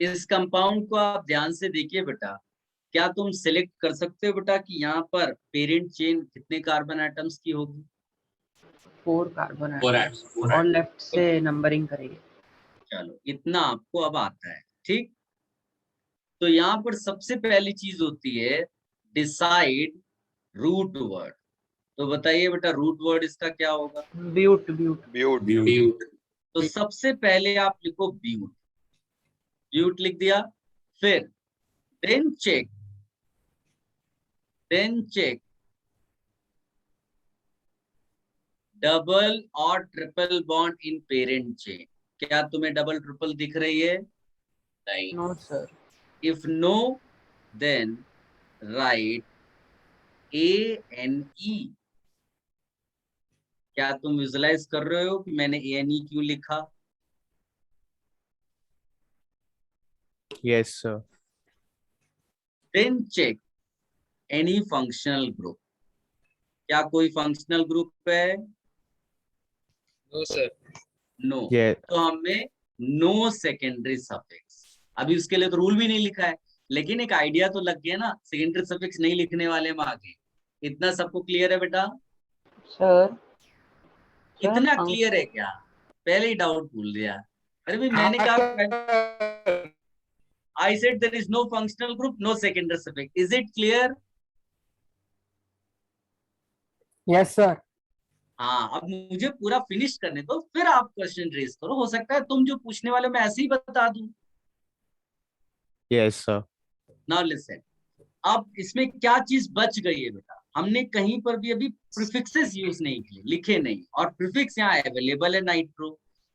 इस कंपाउंड को आप ध्यान से देखिए बेटा। क्या तुम सिलेक्ट कर सकते हो बेटा कि यहाँ पर पेरेंट चेन कितने कार्बन एटम्स की होगी? 4 कार्बन Four एटम्स atoms. और लेफ्ट से नंबरिंग करेंगे। चलो इतना आपको अब आता है, ठीक। तो यहाँ पर सबसे पहली चीज होती है डिसाइड रूट वर्ड। तो बताइए बेटा रूट वर्ड इसका क्या होगा? ब्यूट ब्यूट ब्यूट। Butte. तो सबसे पहले आप लिखो ब्यूट, ब्यूट लिख दिया। फिर देन चेक डबल और triple bond in parent chain. क्या तुम्हें डबल ट्रिपल दिख रही है? Nine. No sir. If no then write ANE। क्या तुम विजुलाइज कर रहे हो कि मैंने ANE क्यों लिखा? Yes sir. Then check any functional group। क्या कोई फंक्शनल ग्रुप है? No, sir. नो। ये तो हमें नो सेकेंडरी सफिक्स। अभी उसके लिए तो रूल भी नहीं लिखा है, लेकिन एक आइडिया तो लग गया ना, सेकेंडरी सफिक्स नहीं लिखने वाले हम आगे। इतना सबको क्लियर है बेटा? सर इतना क्लियर है क्या? पहले ही डाउट भूल दिया। अरे भाई मैंने कहा I said there is no functional group, no secondary suffix. Is it clear? Yes, sir. हाँ, अब मुझे पूरा फिनिश करने दो, फिर आप क्वेश्चन रेज करो। हो सकता है तुम जो पूछने वाले मैं ऐसे ही बता दूं। Yes sir. नाउ लिसन, अब इसमें क्या चीज बच गई है बेटा? हमने कहीं पर भी अभी प्रीफिक्सेस यूज नहीं किए, लिखे नहीं, और प्रीफिक्स यहाँ अवेलेबल है नाइट्रो।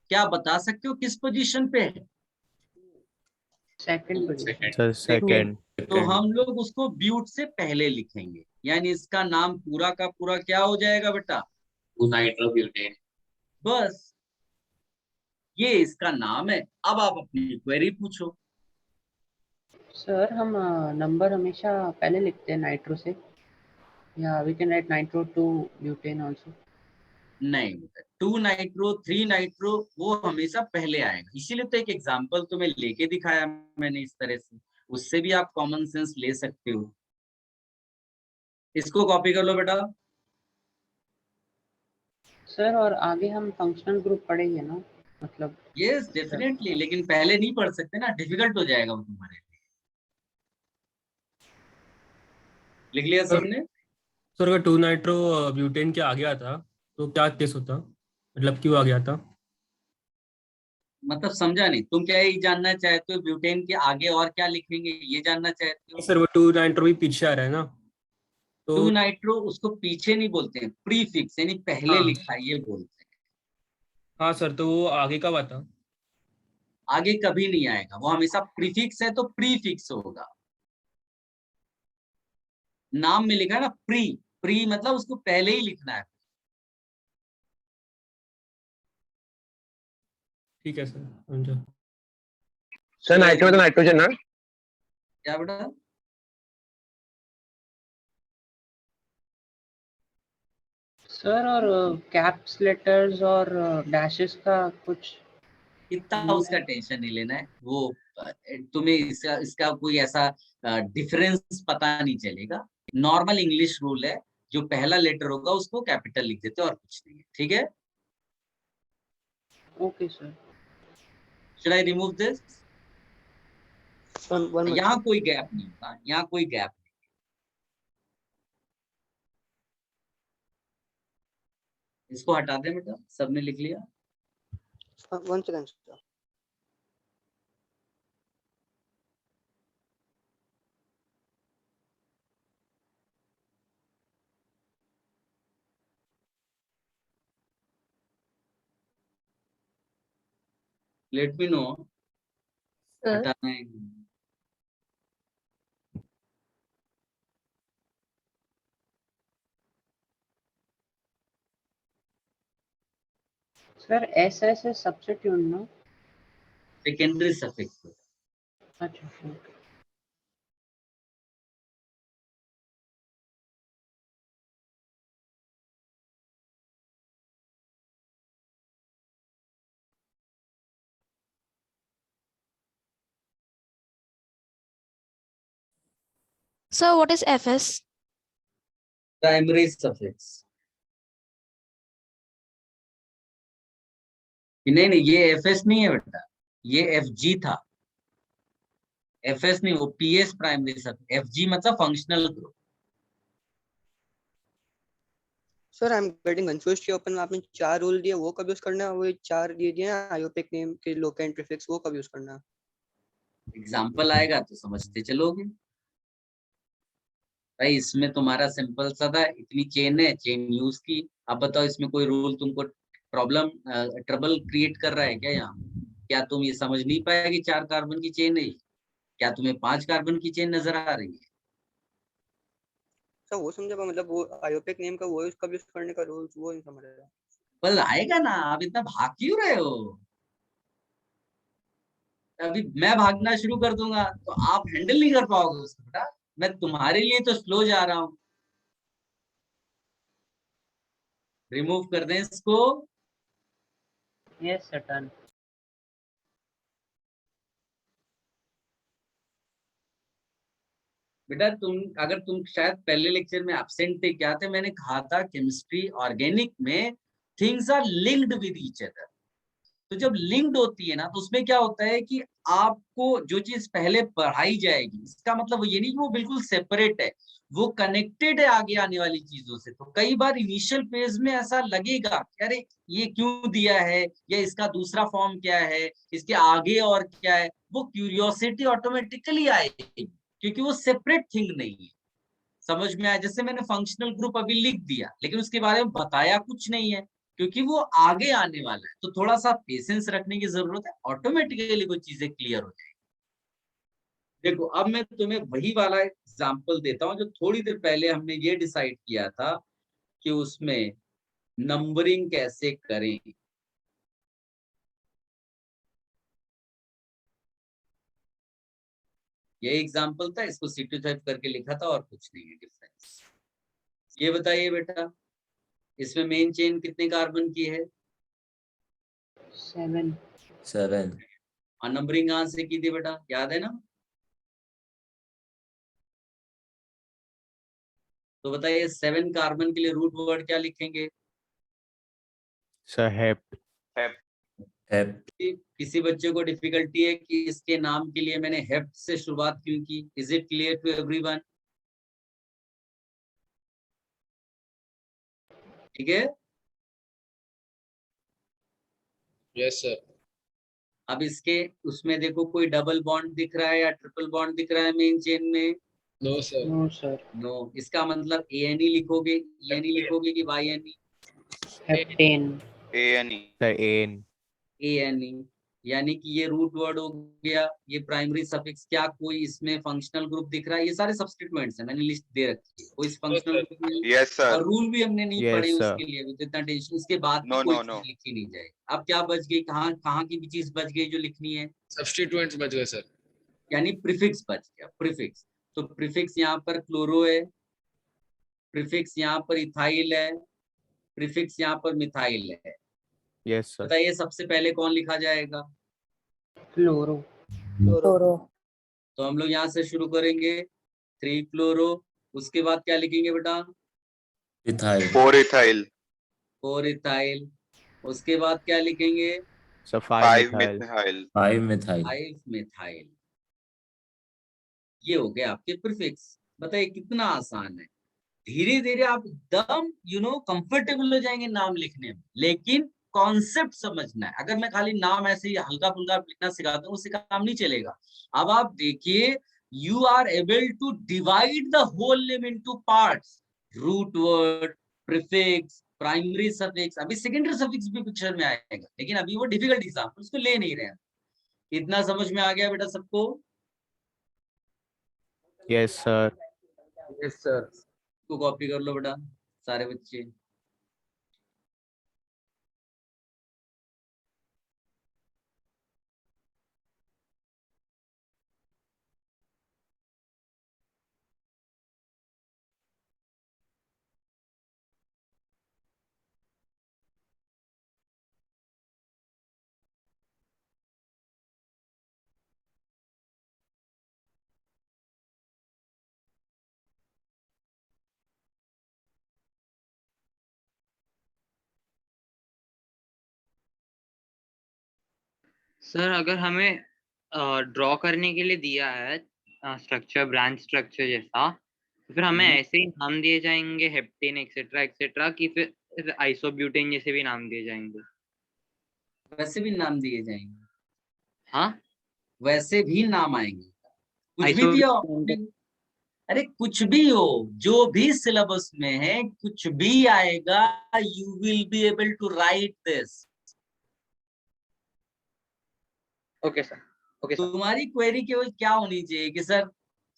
क्या बता सकते हो किस पोजीशन पे है? Second position. Sir second. तो हम लोग उसको ब्यूट से पहले लिखेंगे, यानी इसका नाम पूरा का पूरा क्या हो जाएगा बेटा? 2-nitrobutane. बस ये इसका नाम है। अब आप अपनी क्वेरी पूछो। सर हम नंबर हमेशा पहले लिखते हैं नाइट्रो से, या we can write nitro 2 butane also? नहीं, 2 नाइट्रो 3 नाइट्रो वो हमेशा पहले आएगा। इसीलिए तो एक एग्जांपल तुम्हें लेके दिखाया मैंने इस तरह से, उससे भी आप कॉमन सेंस ले सकते हो। इसको कॉपी कर लो बेटा। सर और आगे हम फंक्शनल ग्रुप पढ़ेंगे ना, मतलब यस डेफिनेटली, लेकिन पहले नहीं पढ़ सकते ना, डिफिकल्ट हो जाएगा वो तुम्हारे लिए। लिख लिया सबने? सर अगर 2 नाइट्रो ब्यूटेन के आ गया था तो क्या केस होता, मतलब क्यों आ गया था? मतलब समझा नहीं, तुम क्या ये जानना चाहते हो ब्यूटेन के आगे और क्या लिखेंगे, ये जानना चाहते हो? सर वो 2 नाइट्रो भी पीछे आ रहा है ना, तो 2 नाइट्रो उसको पीछे नहीं बोलते हैं, प्रीफिक्स यानी पहले हाँ लिखा है ये बोलते हैं। हाँ सर, तो वो आगे कब आता? आगे कभी नहीं आएगा, वो हमेशा प्रीफिक्स है तो प्रीफिक्स होगा। नाम में लिखा है ना प्री, प्री मतलब उसको पहले ही लिखना है। ठीक है सर, समझा। सर नाइट्रो तो नाइट्रोजन ना? क्या बेटा? सर और कैप्स लेटर्स और डैशेस का कुछ इतना उसका टेंशन नहीं लेना है, वो तुम्हें इसका कोई ऐसा डिफरेंस पता नहीं चलेगा। नॉर्मल इंग्लिश रूल है, जो पहला लेटर होगा उसको कैपिटल लिख देते और कुछ नहीं है, ठीक है? Okay sir. Should I remove this? one minute, यहाँ sir. कोई गैप नहीं होगा, यहाँ कोई गैप नहीं। इसको हटा दें बेटा, सबने लिख लिया? 1 second, sir. Let me know. Sir, हटाना है? Sir S S S substitute ना? Secondary suffix. अच्छा ठीक। Sir, what is FS? Primary suffix. नहीं नहीं, ये एफएस नहीं है बेटा, ये एफजी था। एफएस नहीं, वो पीएस प्राइमरी सफिक्स, एफजी मतलब functional group. Sir, I'm getting confused here. अपन आपने 4 रूल दिए, वो कब यूज करना है? वो 4 दिए दिए ना, आयोपिक नेम के लोकेंट प्रीफिक्स, वो कब यूज करना है? एग्जाम्पल आएगा तो समझते चलोगे भाई। इसमें तुम्हारा सिंपल सा था, इतनी चेन है, चेन यूज की। अब बताओ इसमें कोई रूल तुमको प्रॉब्लम ट्रबल क्रिएट कर रहा है क्या? यहाँ क्या तुम ये समझ नहीं पाए कि 4 कार्बन की चेन है ये? क्या तुम्हें 5 कार्बन की चेन नजर आ रही है? सर वो समझा, मतलब वो आयोपिक नेम का वो कब यूज करने का रूल, वो नहीं समझ रहा। बस आएगा ना, आप इतना भाग क्यों रहे हो? अभी मैं भागना शुरू कर दूंगा तो आप हैंडल नहीं कर पाओगे उसको बेटा। मैं तुम्हारे लिए तो स्लो जा रहा हूँ। रिमूव कर दें इसको? Yes sir done. बेटा अगर तुम शायद पहले लेक्चर में एब्सेंट थे, क्या थे? मैंने कहा था केमिस्ट्री ऑर्गेनिक में things are linked with each other. तो जब लिंक्ड होती है ना, तो उसमें क्या होता है कि आपको जो चीज पहले पढ़ाई जाएगी, इसका मतलब ये नहीं कि वो बिल्कुल सेपरेट है, वो कनेक्टेड है आगे आने वाली चीजों से। तो कई बार इनिशियल फेज में ऐसा लगेगा कि अरे ये क्यों दिया है, या इसका दूसरा फॉर्म क्या है, इसके आगे और क्या है, वो क्यूरियोसिटी ऑटोमेटिकली आएगी, क्योंकि वो सेपरेट थिंग नहीं है। समझ में आया? जैसे मैंने फंक्शनल ग्रुप अभी लिख दिया, लेकिन उसके बारे में बताया कुछ नहीं है, क्योंकि वो आगे आने वाला है। तो थोड़ा सा पेशेंस रखने की जरूरत है, ऑटोमेटिकली वो चीजें क्लियर हो जाएगी। देखो अब मैं तुम्हें वही वाला एग्जाम्पल देता हूँ जो थोड़ी देर पहले हमने ये डिसाइड किया था कि उसमें नंबरिंग कैसे करें। ये एग्जाम्पल था, इसको सिटी5 करके लिखा था और कुछ नहीं है डिफरेंस। ये बताइए बेटा, इसमें मेन चेन कितने कार्बन की है? 7। और नंबरिंग कहां से की थी बेटा, याद है ना? तो बताइए 7 कार्बन के लिए रूट वर्ड क्या लिखेंगे? Sir, hept. किसी बच्चे को डिफिकल्टी है कि इसके नाम के लिए मैंने हेप्ट से शुरुआत क्यों की? Is it clear to everyone? ठीक है, यस सर। अब इसके उसमें देखो कोई डबल बॉन्ड दिख रहा है या ट्रिपल बॉन्ड दिख रहा है मेन चेन में? No sir. No sir. No, इसका मतलब ANE लिखोगे, ENE लिखोगे कि YNE? Heptane. ANE. Sir, AN. ANE, यानी कि ये रूट वर्ड हो गया, ये प्राइमरी सफिक्स। क्या कोई इसमें फंक्शनल ग्रुप दिख रहा है? ये सारे सब्स्टिट्यूएंट्स हैं, मैंने लिस्ट दे रखी है, कोई फंक्शनल ग्रुप नहीं। Yes, sir. और रूल भी हमने नहीं पढ़े Yes, sir. उसके लिए, तो इतना टेंशन इसके बाद भी No, कोई no, चीज no. लिखी नहीं जाए। अब क्या बच गई? कहाँ की भी चीज बच गई जो लिखनी है? सब्स्टिट्यूएंट्स बच गए सर। यानी प्रीफिक्स बच गया, प्रीफिक्स। तो प्रीफिक्स यहाँ पर क्लोरो है, प्रीफिक्स यहाँ पर इथाइल है, प्रीफिक्स यहाँ पर मिथाइल है। Yes, sir. बताइए सबसे पहले कौन लिखा जाएगा? क्लोरो। Chloro. तो हम लोग यहाँ से शुरू करेंगे, 3 क्लोरो। उसके बाद क्या लिखेंगे बेटा? Ethyl. 4 ethyl. 4 इथाइल। उसके बाद क्या लिखेंगे? So 5 5 methyl. methyl. 5 मिथाइल। ये हो गया आपके प्रीफिक्स। बताइए कितना आसान है। धीरे धीरे आप एकदम कंफर्टेबल हो जाएंगे नाम लिखने में, लेकिन कॉन्सेप्ट समझना है। अगर मैं खाली नाम ऐसे ही हल्का फुल्का लिखना सिखाता हूँ, उससे काम नहीं चलेगा। अब आप देखिए, you are able to divide the whole name into parts, root word, prefix, primary suffix. अभी सेकेंडरी सफिक्स भी पिक्चर में आएगा, लेकिन अभी वो डिफिकल्ट एग्जाम्पल उसको ले नहीं रहे हैं। इतना समझ में आ गया बेटा सबको? Yes, sir. Yes sir. तो कॉपी कर लो बेटा सारे बच्चे। सर अगर हमें ड्रॉ करने के लिए दिया है स्ट्रक्चर, ब्रांच स्ट्रक्चर जैसा, तो फिर हमें ऐसे ही नाम दिए जाएंगे, हेप्टेन एक्सेट्रा एक्सेट्रा, कि फिर आइसोब्यूटेन जैसे भी नाम दिए जाएंगे? वैसे भी नाम दिए जाएंगे। हाँ, वैसे भी नाम आएंगे, कुछ भी आइसोब्यूटेन दिया हो। अरे कुछ भी हो, जो भी सिलेबस में है, कुछ भी आएगा, you will be able to write this. Okay sir, okay sir. तुम्हारी क्वेरी केवल क्या होनी चाहिए कि सर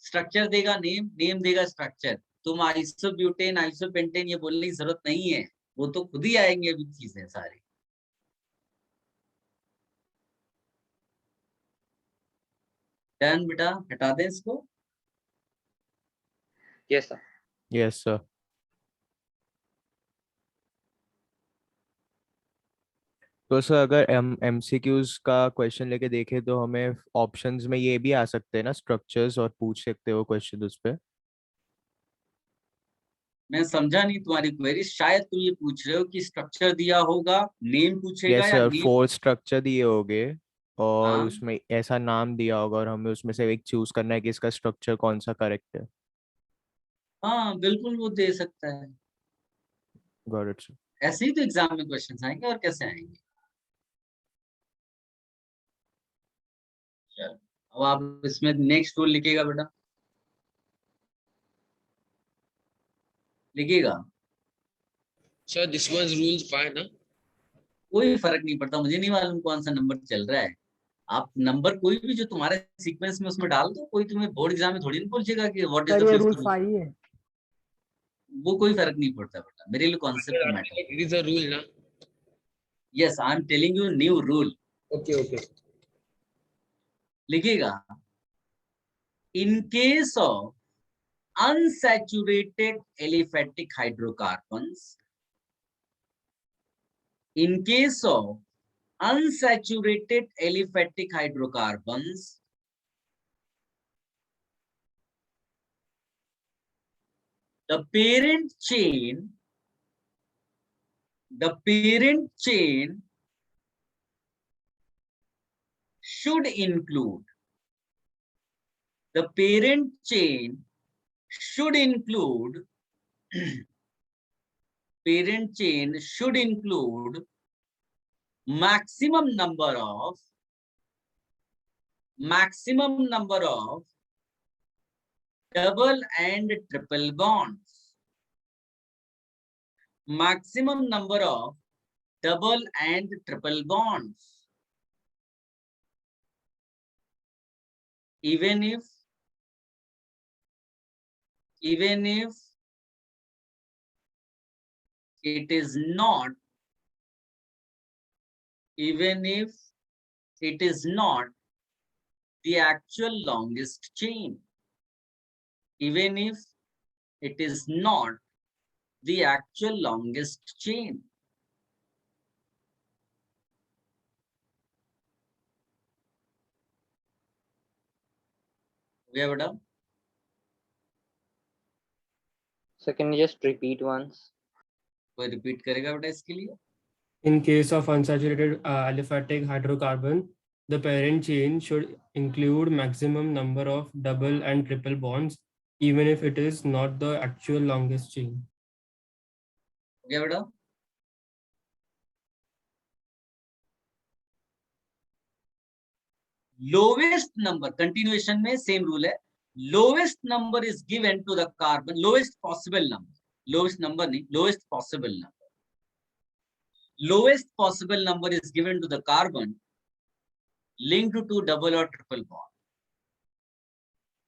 स्ट्रक्चर देगा नेम, नेम देगा स्ट्रक्चर। तुम आइसोब्यूटेन, आइसोपेंटेन ये बोलने की जरूरत नहीं है, वो तो खुद ही आएंगे अभी चीजें सारी। डन बेटा, हटा दें इसको। Yes sir. Yes, sir. तो सर अगर MCQs का क्वेश्चन लेके देखें तो हमें ऑप्शंस में ये भी आ सकते हैं ना स्ट्रक्चर्स, और पूछ सकते हो क्वेश्चन उस पे। मैं समझा नहीं तुम्हारी क्वेरी। शायद तुम ये पूछ रहे हो कि स्ट्रक्चर दिया होगा, नेम पूछेगा यस या सर, नेम? 4 स्ट्रक्चर दिए होंगे और हाँ उसमें ऐसा नाम दिया होगा और हमें उसमें से एक चूज करना है कि इसका स्ट्रक्चर कौन सा करेक्ट है। हाँ बिल्कुल, वो दे सकता है। Got it sir. ऐसे ही तो एग्जाम में क्वेश्चंस आएंगे, और कैसे आएंगे। चलो, अब आप इसमें नेक्स्ट रूल लिखिएगा बेटा, लिखिएगा। सर दिस वाज रूल 5 ना? कोई फर्क नहीं पड़ता, मुझे नहीं मालूम कौन सा नंबर चल रहा है। आप नंबर कोई भी जो तुम्हारे सीक्वेंस में उसमें डाल दो, कोई तुम्हें बोर्ड एग्जाम में थोड़ी नहीं पूछेगा कि व्हाट इज सर द ये फिफ्थ रूल रूल। 5 ही है। वो कोई फर्क नहीं पड़ता बेटा, मेरे लिए concept matter. It is a rule ना? Yes, I am telling you new rule. Okay okay. लिखिएगा, in case of unsaturated aliphatic hydrocarbons, in case of unsaturated aliphatic hydrocarbons, the parent chain should include, the parent chain should include parent chain should include maximum number of double and triple bonds. Maximum number of double and triple bonds. Even if it is not the actual longest chain. Even if it is not the actual longest chain. हो गया बेटा? So can you just repeat once? कोई repeat करेगा बेटा इसके लिए? In case of unsaturated aliphatic hydrocarbon, the parent chain should include maximum number of double and triple bonds, even if it is not the actual longest chain. हो गया बेटा? Lowest number, continuation में same rule है. Lowest number is given to the carbon, lowest possible number. Lowest number नहीं, lowest possible number. Lowest possible number is given to the carbon linked to double or triple bond.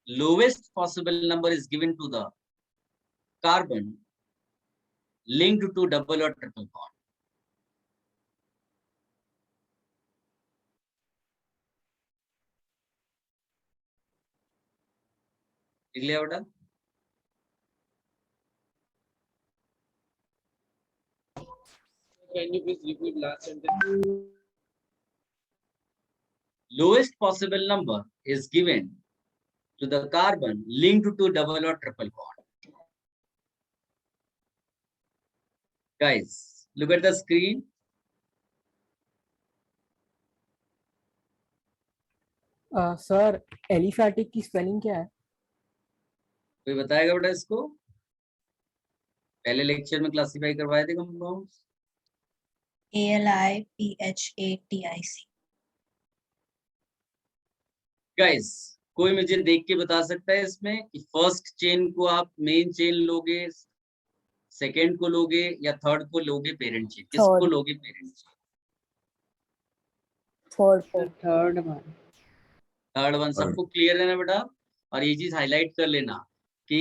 Lowest possible number is given to the carbon linked to double or triple bond. लिख लिया बेटा? Can you please repeat last sentence? Lowest possible number is given to the carbon linked to double or triple bond. Guys, look at the screen. Sir aliphatic की spelling क्या है? कोई बताएगा बेटा इसको? पहले लेक्चर में क्लासिफाई करवाए थे कंपाउंड्स. ALIPHATIC. गाइस, कोई मुझे देख के बता सकता है इसमें कि फर्स्ट चेन को आप मेन चेन लोगे, सेकंड को लोगे या थर्ड को लोगे पेरेंट चेन? किसको लोगे पेरेंट चेन? Third one. सबको क्लियर है ना बेटा? और ये चीज हाईलाइट कर लेना कि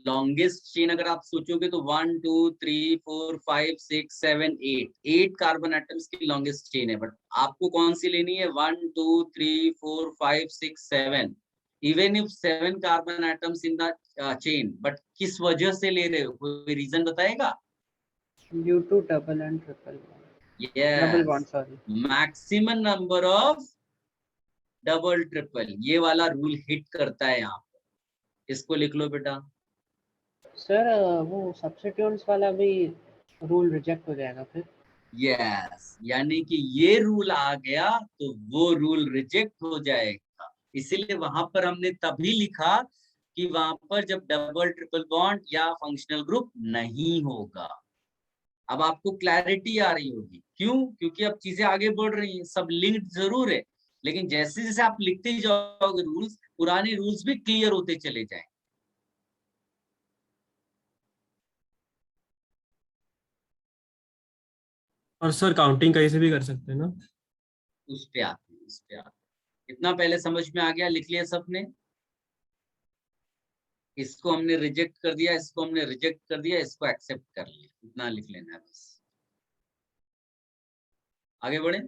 लॉन्गेस्ट चेन अगर आप सोचोगे तो 1 2 3 4 5 6 7 8 कार्बन एटम्स की लॉन्गेस्ट चेन है. बट आपको कौन सी लेनी है? 1 2 3 4 5 6 7. Even if 7 carbon atoms in the chain, but किस वजह से ले रहे हो? कोई रीजन बताएगा? Due to double and triple bond. Double bond, sorry. Maximum number of double triple, ये वाला रूल हिट करता है यहाँ. इसको लिख लो बेटा. सर वो सब्स्टिट्यूएंट्स वाला भी रूल रिजेक्ट हो जाएगा फिर? यस, यानी कि ये रूल आ गया तो वो रूल रिजेक्ट हो जाएगा. इसीलिए वहां पर हमने तभी लिखा कि वहां पर जब डबल ट्रिपल बॉन्ड या फंक्शनल ग्रुप नहीं होगा. अब आपको क्लैरिटी आ रही होगी. क्यों? क्योंकि अब चीजें आगे बढ़ रही हैं. सब लिंक्ड जरूर है, लेकिन जैसे जैसे आप लिखते जाओगे रूल्स, पुराने रूल्स भी क्लियर होते चले जाएं. और सर काउंटिंग कहीं से भी कर सकते हैं ना? उस पे आते. इतना पहले समझ में आ गया? लिख लिया सबने? इसको हमने रिजेक्ट कर दिया, इसको हमने रिजेक्ट कर दिया, इसको एक्सेप्ट कर लिया. इतना लिख लेना है बस. आगे बढ़े.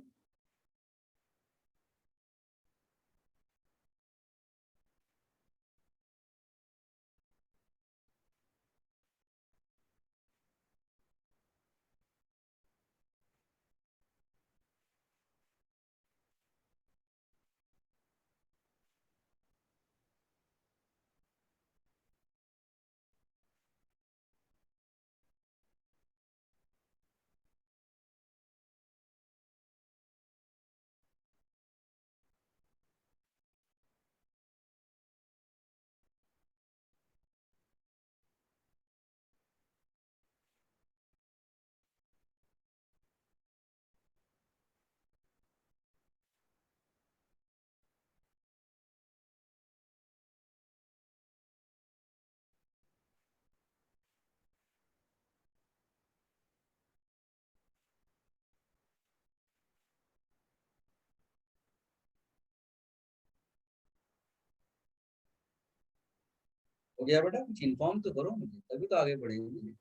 हो गया बेटा? कुछ इन्फॉर्म तो करो मुझे, तभी तो आगे बढ़ेंगे।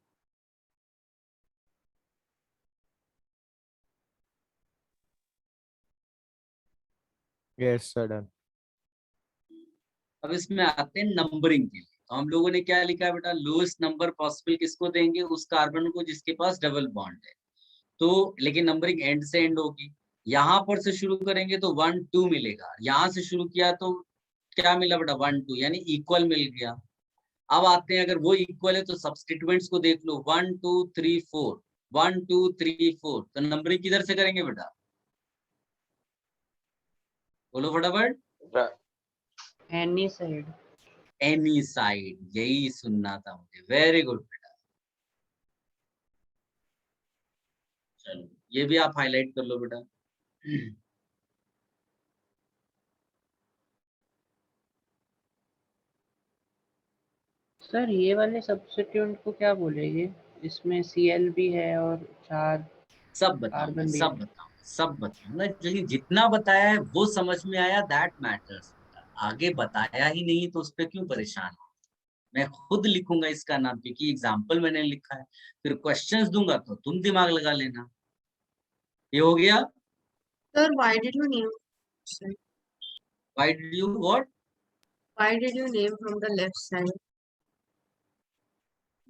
Yes sir done. अब इसमें आते हैं नंबरिंग के लिए। तो हम लोगों ने क्या लिखा है बेटा? लोएस्ट नंबर पॉसिबल किसको देंगे? उस कार्बन को जिसके पास डबल बॉन्ड है। तो लेकिन नंबरिंग एंड से एंड होगी। यहाँ पर से शुरू करेंगे तो 1 2 मिलेगा, यहाँ से शुरू किया तो क्या मिला बेटा? 1 2, यानी इक्वल मिल गया। अब आते हैं, अगर वो इक्वल है तो सब्स्टिट्यूएंट्स को देख लो, 1 2 3 4, 1 2 3 4। तो नंबरिंग किधर से करेंगे बेटा? बोलो फटाफट। Any side. एनी साइड, यही सुनना था मुझे। वेरी गुड बेटा। चलो ये भी आप हाईलाइट कर लो बेटा। सर ये वाले सब्स्टिट्यूएंट को क्या बोलेंगे? इसमें Cl भी है और 4 सब बताऊंगा, कार्बन भी सब है। बताऊंगा, सब बताऊंगा। जो जितना बताया है वो समझ में आया, दैट मैटर्स। आगे बताया ही नहीं तो उस पर क्यों परेशान हो? मैं खुद लिखूंगा इसका नाम, क्योंकि एग्जाम्पल मैंने लिखा है। फिर क्वेश्चंस दूंगा तो तुम दिमाग लगा लेना। ये हो गया। Sir, why did you name? Why did you what? Why did you name from the left side?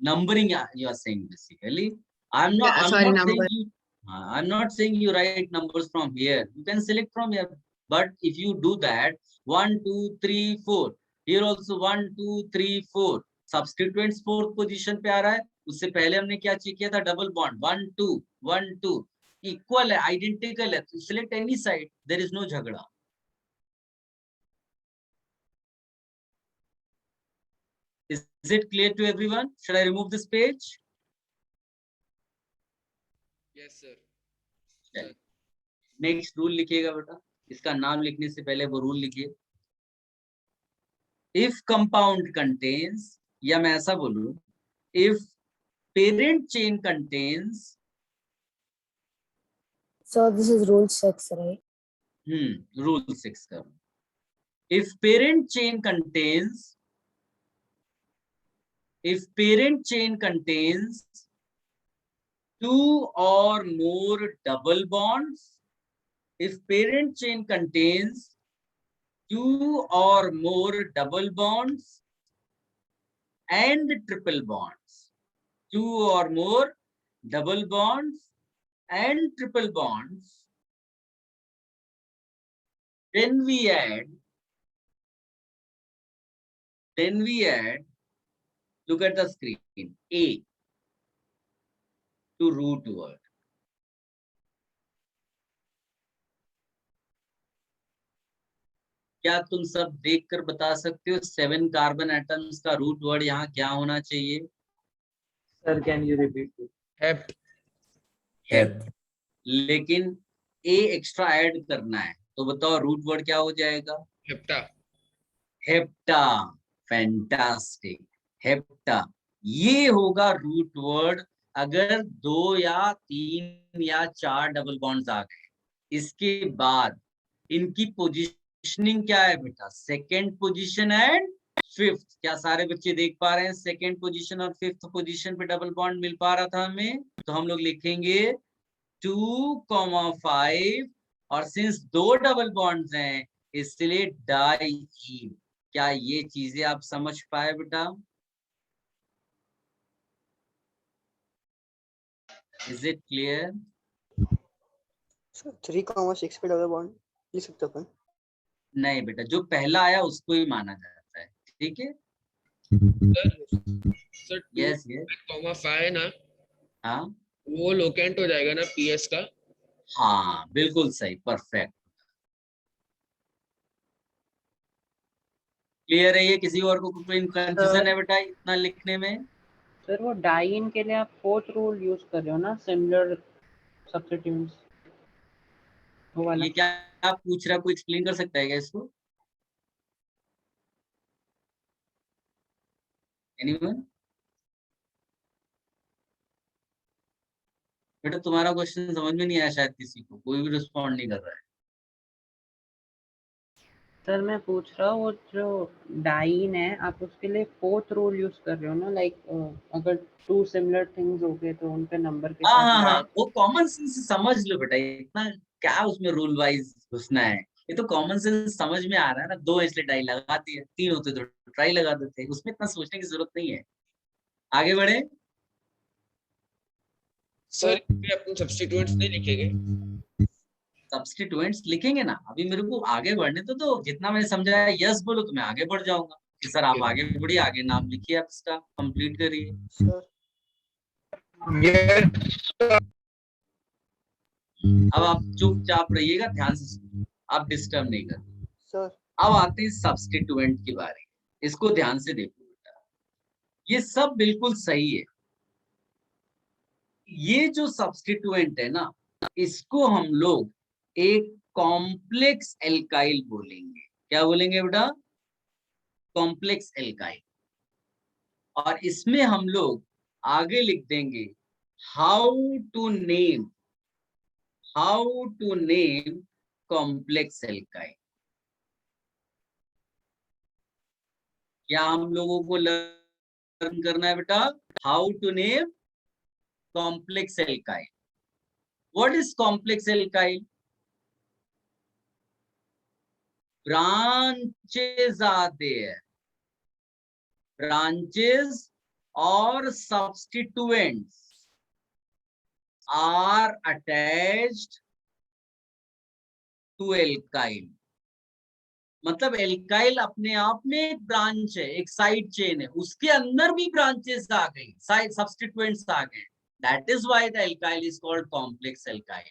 Numbering, you are saying basically. I'm Yeah, not sorry, saying number. you. I'm not saying you write numbers from here. You can select from here. But if you do that, 1 2 3 4. Here also 1 2 3 4. Substituents fourth position पे आ रहा है। उससे पहले हमने क्या check किया था? Double bond 1 2 1 2 equal है, आइडेंटिकल है। तो select any side, there is no झगड़ा। Is it clear to everyone? Should I remove this page? Yes, sir. Next rule लिखिएगा बेटा। इसका नाम लिखने से पहले वो रूल लिखिए। इफ कंपाउंड कंटेन्स, या मैं ऐसा बोलूं, if parent chain contains. So this is rule 6, right? Rule 6 करो। If parent chain contains, if parent chain contains 2 or more double bonds, if parent chain contains 2 or more double bonds and triple bonds, 2 or more double bonds and triple bonds, then we add, look at the screen, A to root word. क्या तुम सब देखकर बता सकते हो 7 carbon atoms का root word यहाँ क्या होना चाहिए? Sir, can you repeat it? Hept. Hept. लेकिन ए एक्स्ट्रा ऐड करना है, तो बताओ रूट वर्ड क्या हो जाएगा? Hepta. हेप्टा। Fantastic, hepta. ये होगा रूट वर्ड अगर 2 या 3 या 4 डबल बॉन्ड्स आ गए। इसके बाद इनकी पोजीशनिंग क्या है बेटा? Second position and fifth. क्या सारे बच्चे देख पा रहे हैं? सेकेंड पोजीशन और फिफ्थ पोजीशन पे डबल बॉन्ड मिल पा रहा था हमें। तो हम लोग लिखेंगे 2,5, और सिंस 2 डबल बॉन्ड्स हैं इसलिए डाईईन। क्या ये चीजें आप समझ पाए बेटा? Is it clear? 3,6 पे डबल बॉन्ड लिख सकते अपन? नहीं बेटा, जो पहला आया उसको ही माना जाता है। ठीक है। सर यस 2,5 है ना, हाँ वो लोकेंट हो जाएगा ना पीएस का? हाँ बिल्कुल सही, परफेक्ट। क्लियर है ये? किसी और को कोई कंफ्यूजन है बेटा इतना लिखने में? सर वो डाइन के लिए आप 4th रूल यूज कर रहे हो ना, सिमिलर सब्स्टिट्यूएंट्स वो वाला? ये क्या आप पूछ रहा, कोई एक्सप्लेन कर सकता है क्या इसको? एनीवन? बेटा तुम्हारा क्वेश्चन समझ में नहीं आया शायद किसी को, कोई भी रिस्पॉन्ड नहीं कर रहा है। सर मैं पूछ रहा हूँ वो जो डाइन है आप उसके लिए फोर्थ रूल यूज कर रहे हो ना, लाइक अगर टू सिमिलर थिंग्स हो गए तो उनके नंबर के हाँ साथ हाँ हाँ, डिवाइड। वो कॉमन सेंस समझ लो बेटा, इतना क्या उसमें रूल वाइज घुसना है। ये तो कॉमन सेंस समझ में आ रहा है ना, दो इसलिए टाई लगा दिए, तीन होते तो ट्राई लगा देते, उसमें इतना सोचने की जरूरत नहीं है। आगे बढ़े। सर अपन सब्स्टिट्यूएंट्स नहीं लिखेंगे? सब्स्टिट्यूएंट्स लिखेंगे ना, अभी मेरे को आगे बढ़ने तो जितना मैंने समझाया यस बोलो तो मैं आगे बढ़ जाऊंगा कि सर आप आगे बढ़िए, आगे नाम लिखिए, आप इसका कंप्लीट करिए। सर अब आप चुपचाप रहिएगा, ध्यान से सुनिए, आप डिस्टर्ब नहीं कर। सर अब आते हैं सब्स्टिट्यूएंट की बारी, इसको ध्यान से देखो बेटा, ये सब बिल्कुल सही है। ये जो सब्स्टिट्यूएंट है ना, इसको हम लोग एक कॉम्प्लेक्स एल्काइल बोलेंगे। क्या बोलेंगे बेटा? Complex alkyl. और इसमें हम लोग आगे लिख देंगे how to name complex alkyl. क्या हम लोगों को लर्न करना है बेटा? How to name complex alkyl. What is complex alkyl? branches are there, branches or substituents are attached to alkyl। मतलब एल्काइल अपने आप में एक ब्रांच है, एक साइड चेन है, उसके अंदर भी ब्रांचेस आ गई, साइड सब्स्टिट्यूएंट्स आ गए, that is why the alkyl is called complex alkyl.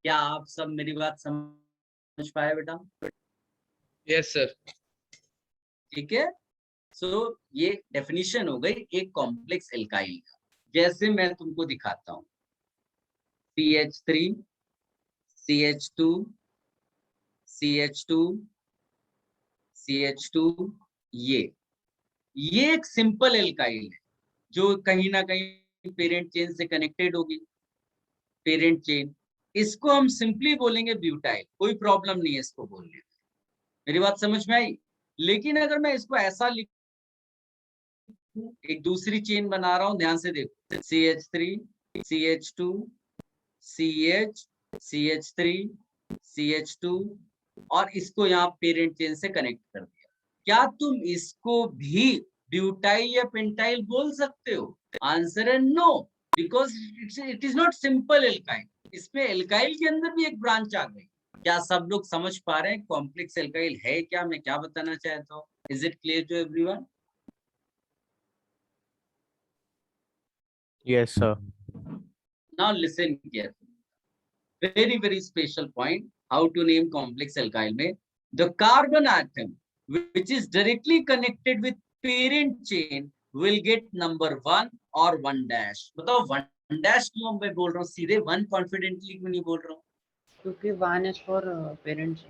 क्या आप सब मेरी बात समझ पाए बेटा? Yes sir. ठीक है, सो ये डेफिनेशन हो गई एक कॉम्प्लेक्स एल्काइल का। जैसे मैं तुमको दिखाता हूं, CH3 CH2 CH2 CH2, ये एक सिंपल एल्काइल है जो कहीं ना कहीं पेरेंट चेन से कनेक्टेड होगी, पेरेंट चेन। इसको हम सिंपली बोलेंगे ब्यूटाइल, कोई प्रॉब्लम नहीं है इसको बोलने में। मेरी बात समझ में आई? लेकिन अगर मैं इसको ऐसा लिख, एक दूसरी चेन बना रहा हूं, ध्यान से देखो, CH3 CH2 CH CH3 CH2, और इसको यहाँ पेरेंट चेन से कनेक्ट कर दिया। क्या तुम इसको भी ब्यूटाइल या पेंटाइल बोल सकते हो? आंसर है no, because it is not simple alkyl. इसमें एल्काइल के अंदर भी एक ब्रांच आ गई। क्या सब लोग समझ पा रहे हैं कॉम्प्लेक्स एल्काइल है क्या, मैं क्या बताना चाहता हूँ? Is it clear to everyone? Yes, sir. Now listen carefully. Very special point. How to name complex alkyl में the carbon atom which is directly connected with parent chain will get number 1 or 1 dash। बताओ 1 dash क्यों मैं बोल रहा हूँ, सीधे 1 confidently क्यों नहीं बोल रहा हूँ? क्योंकि 1 इज फॉर पेरेंट्स।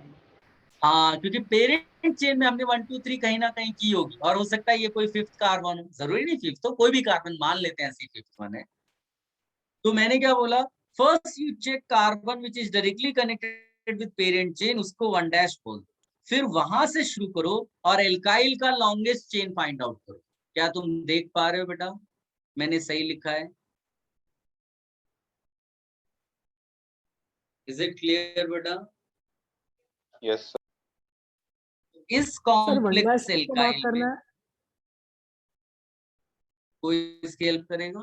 हाँ, क्योंकि पेरेंट चेन में हमने 1 2 3 कहीं ना कहीं की होगी, और हो सकता है ये कोई फिफ्थ कार्बन हो, जरूरी नहीं फिफ्थ हो, कोई भी कार्बन मान लेते हैं ऐसी फिफ्थ वन है। तो मैंने क्या बोला, first you check carbon which is directly connected with parent chain, उसको 1 डैश बोल दो, फिर वहां से शुरू करो और एल्काइल का लॉन्गेस्ट चेन फाइंड आउट करो। क्या तुम देख पा रहे हो बेटा, मैंने सही लिखा है? इज इट क्लियर बेटा? यस इस सर 1 कॉम्प्लेक्स डैश किसको मार्क एल्काइल करना में है? कोई इसकी हेल्प करेगा?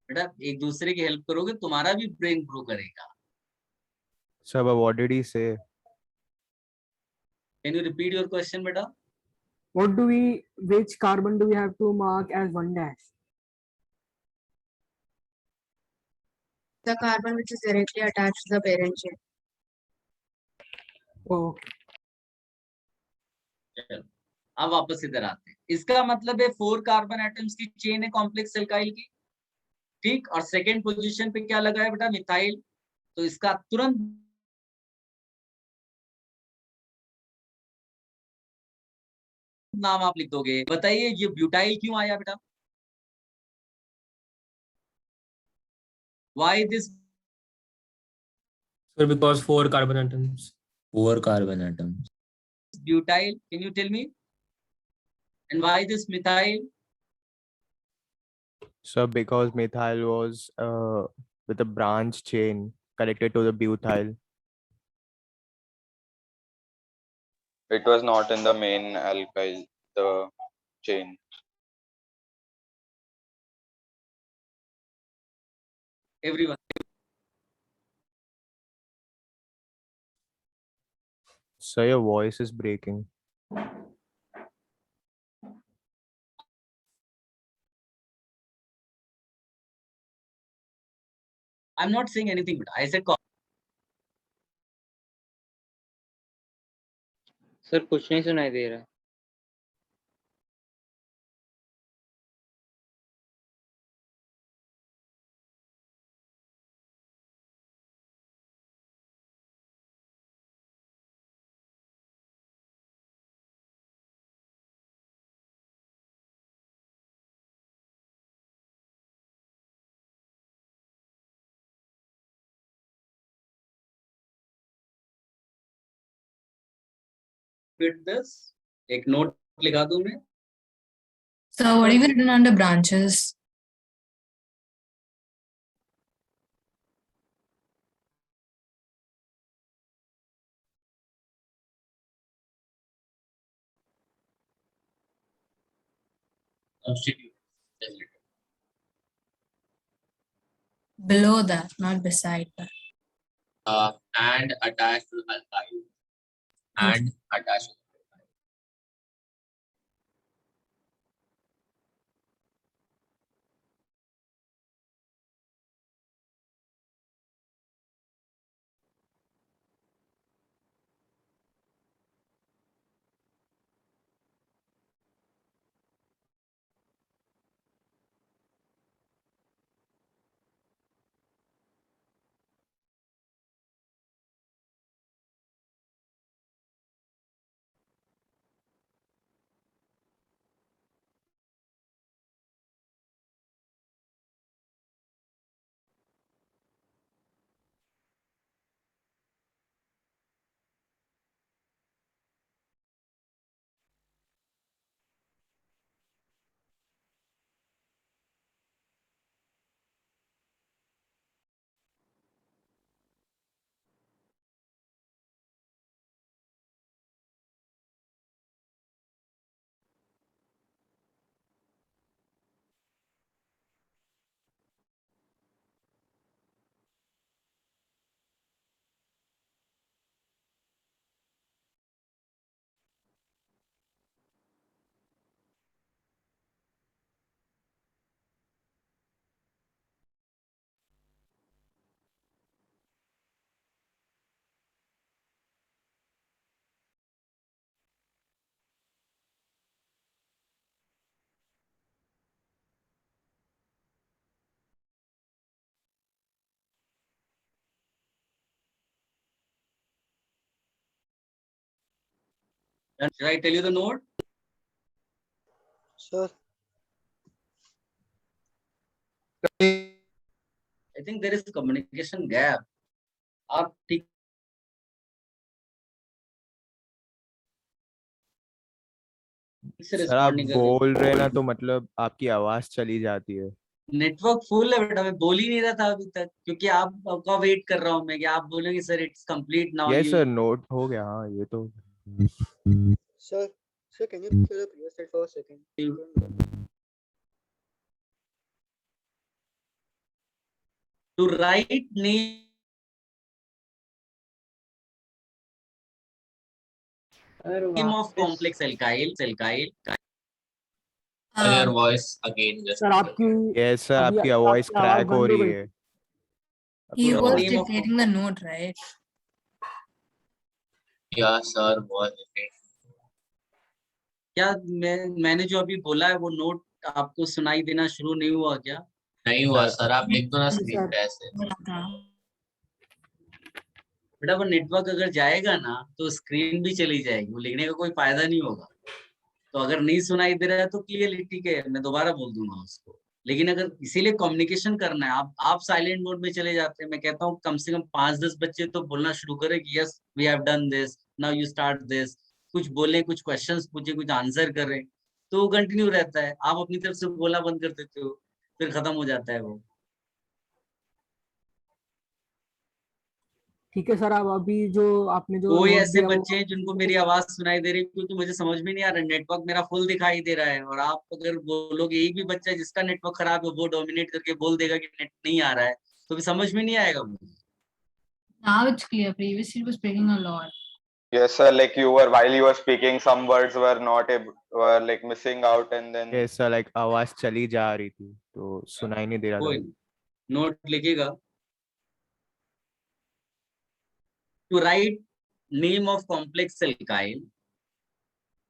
बेटा एक दूसरे की हेल्प करोगे तुम्हारा भी ब्रेन ग्रो करेगा। Sir, but what did he say? Can you repeat your question बेटा? Which carbon do we have to mark as 1 dash? The carbon which is directly attached to the parent chain. Oh, चलो अब वापस इधर आते हैं। इसका मतलब है 4 कार्बन एटम्स की चेन है कॉम्प्लेक्स एल्काइल की, ठीक। और सेकेंड पोजीशन पे क्या लगा है बेटा? मिथाइल। तो इसका तुरंत नाम आप लिख दोगे। बताइए ये ब्यूटाइल क्यों आया बेटा? Why this Sir, because 4 carbon atoms. 4 carbon atoms. butyl? Can you tell me? And why this methyl? So because methyl was with a branch chain connected to the butyl. It was not in the main alkyl, the chain. Everyone. So your voice is breaking. I'm not saying anything, but I said sir कुछ नहीं सुनाई दे रहा. repeat this. एक note लिखा दूं मैं. So what have you written on the branches? Substitute. Below that, not beside that. And attached to alkyl. And attached to Should I tell you the note? Sure. I think there is communication gap. आप ठीक से sir आप respond नहीं कर रहे. बोल रहे ना तो मतलब आपकी आवाज चली जाती है. नेटवर्क फुल है बेटा, मैं बोल ही नहीं रहा था अभी तक, क्योंकि आपका वेट कर रहा हूँ मैं कि आप बोलेंगे sir it's complete now. Yes sir, note हो गया. हाँ ये तो. Sir, can you clear the previous slide for a second? To write name of complex alkyl. your voice again. Just sir आपकी यस सर, अभी आपकी आपकी वॉइस आवाज क्रैक हो बंद हो रही गई. है. He Your was name of- dictating the note, right? yeah, sir, was it? क्या मैंने जो अभी बोला है वो नोट आपको सुनाई देना शुरू नहीं हुआ क्या? नहीं हुआ सर, आप लिख दो ना स्क्रीन पे ऐसे. बेटा वो नेटवर्क अगर जाएगा ना तो स्क्रीन भी चली जाएगी, वो लिखने का कोई फायदा नहीं होगा. तो अगर नहीं सुनाई दे रहा है तो क्लियरली ठीक है, मैं दोबारा बोल दूंगा उसको. लेकिन अगर इसीलिए कम्युनिकेशन करना है, आप साइलेंट मोड में चले जाते हैं। मैं कहता हूँ कम से कम 5-10 बच्चे तो बोलना शुरू करें कि yes we have done this, now you start this, कुछ बोले, कुछ क्वेश्चंस पूछे, कुछ आंसर करें, तो वो कंटिन्यू रहता है। आप अपनी तरफ से बोला बंद कर देते हो, फिर खत्म हो जाता है वो। ठीक है सर, अब अभी जो आपने जो कोई नोट ऐसे दिया वो बच्चे हैं जिनको मेरी आवाज सुनाई दे रही है, क्योंकि मुझे समझ में नहीं आ रहा, नेटवर्क मेरा फुल दिखाई दे रहा है, और आप अगर बोलोगे एक भी बच्चा जिसका नेटवर्क खराब है वो डोमिनेट करके बोल देगा कि नेट नहीं आ रहा है, तो भी समझ में नहीं आएगा मुझे। Now it's clear. Previously it was breaking a lot. Yes, sir. Like while you were speaking, some words were not able, were like missing out, and then ऐसा लाइक आवाज चली जा रही थी तो सुनाई नहीं दे रहा कोई था। नोट लिखेगा, to write name of complex alkyl,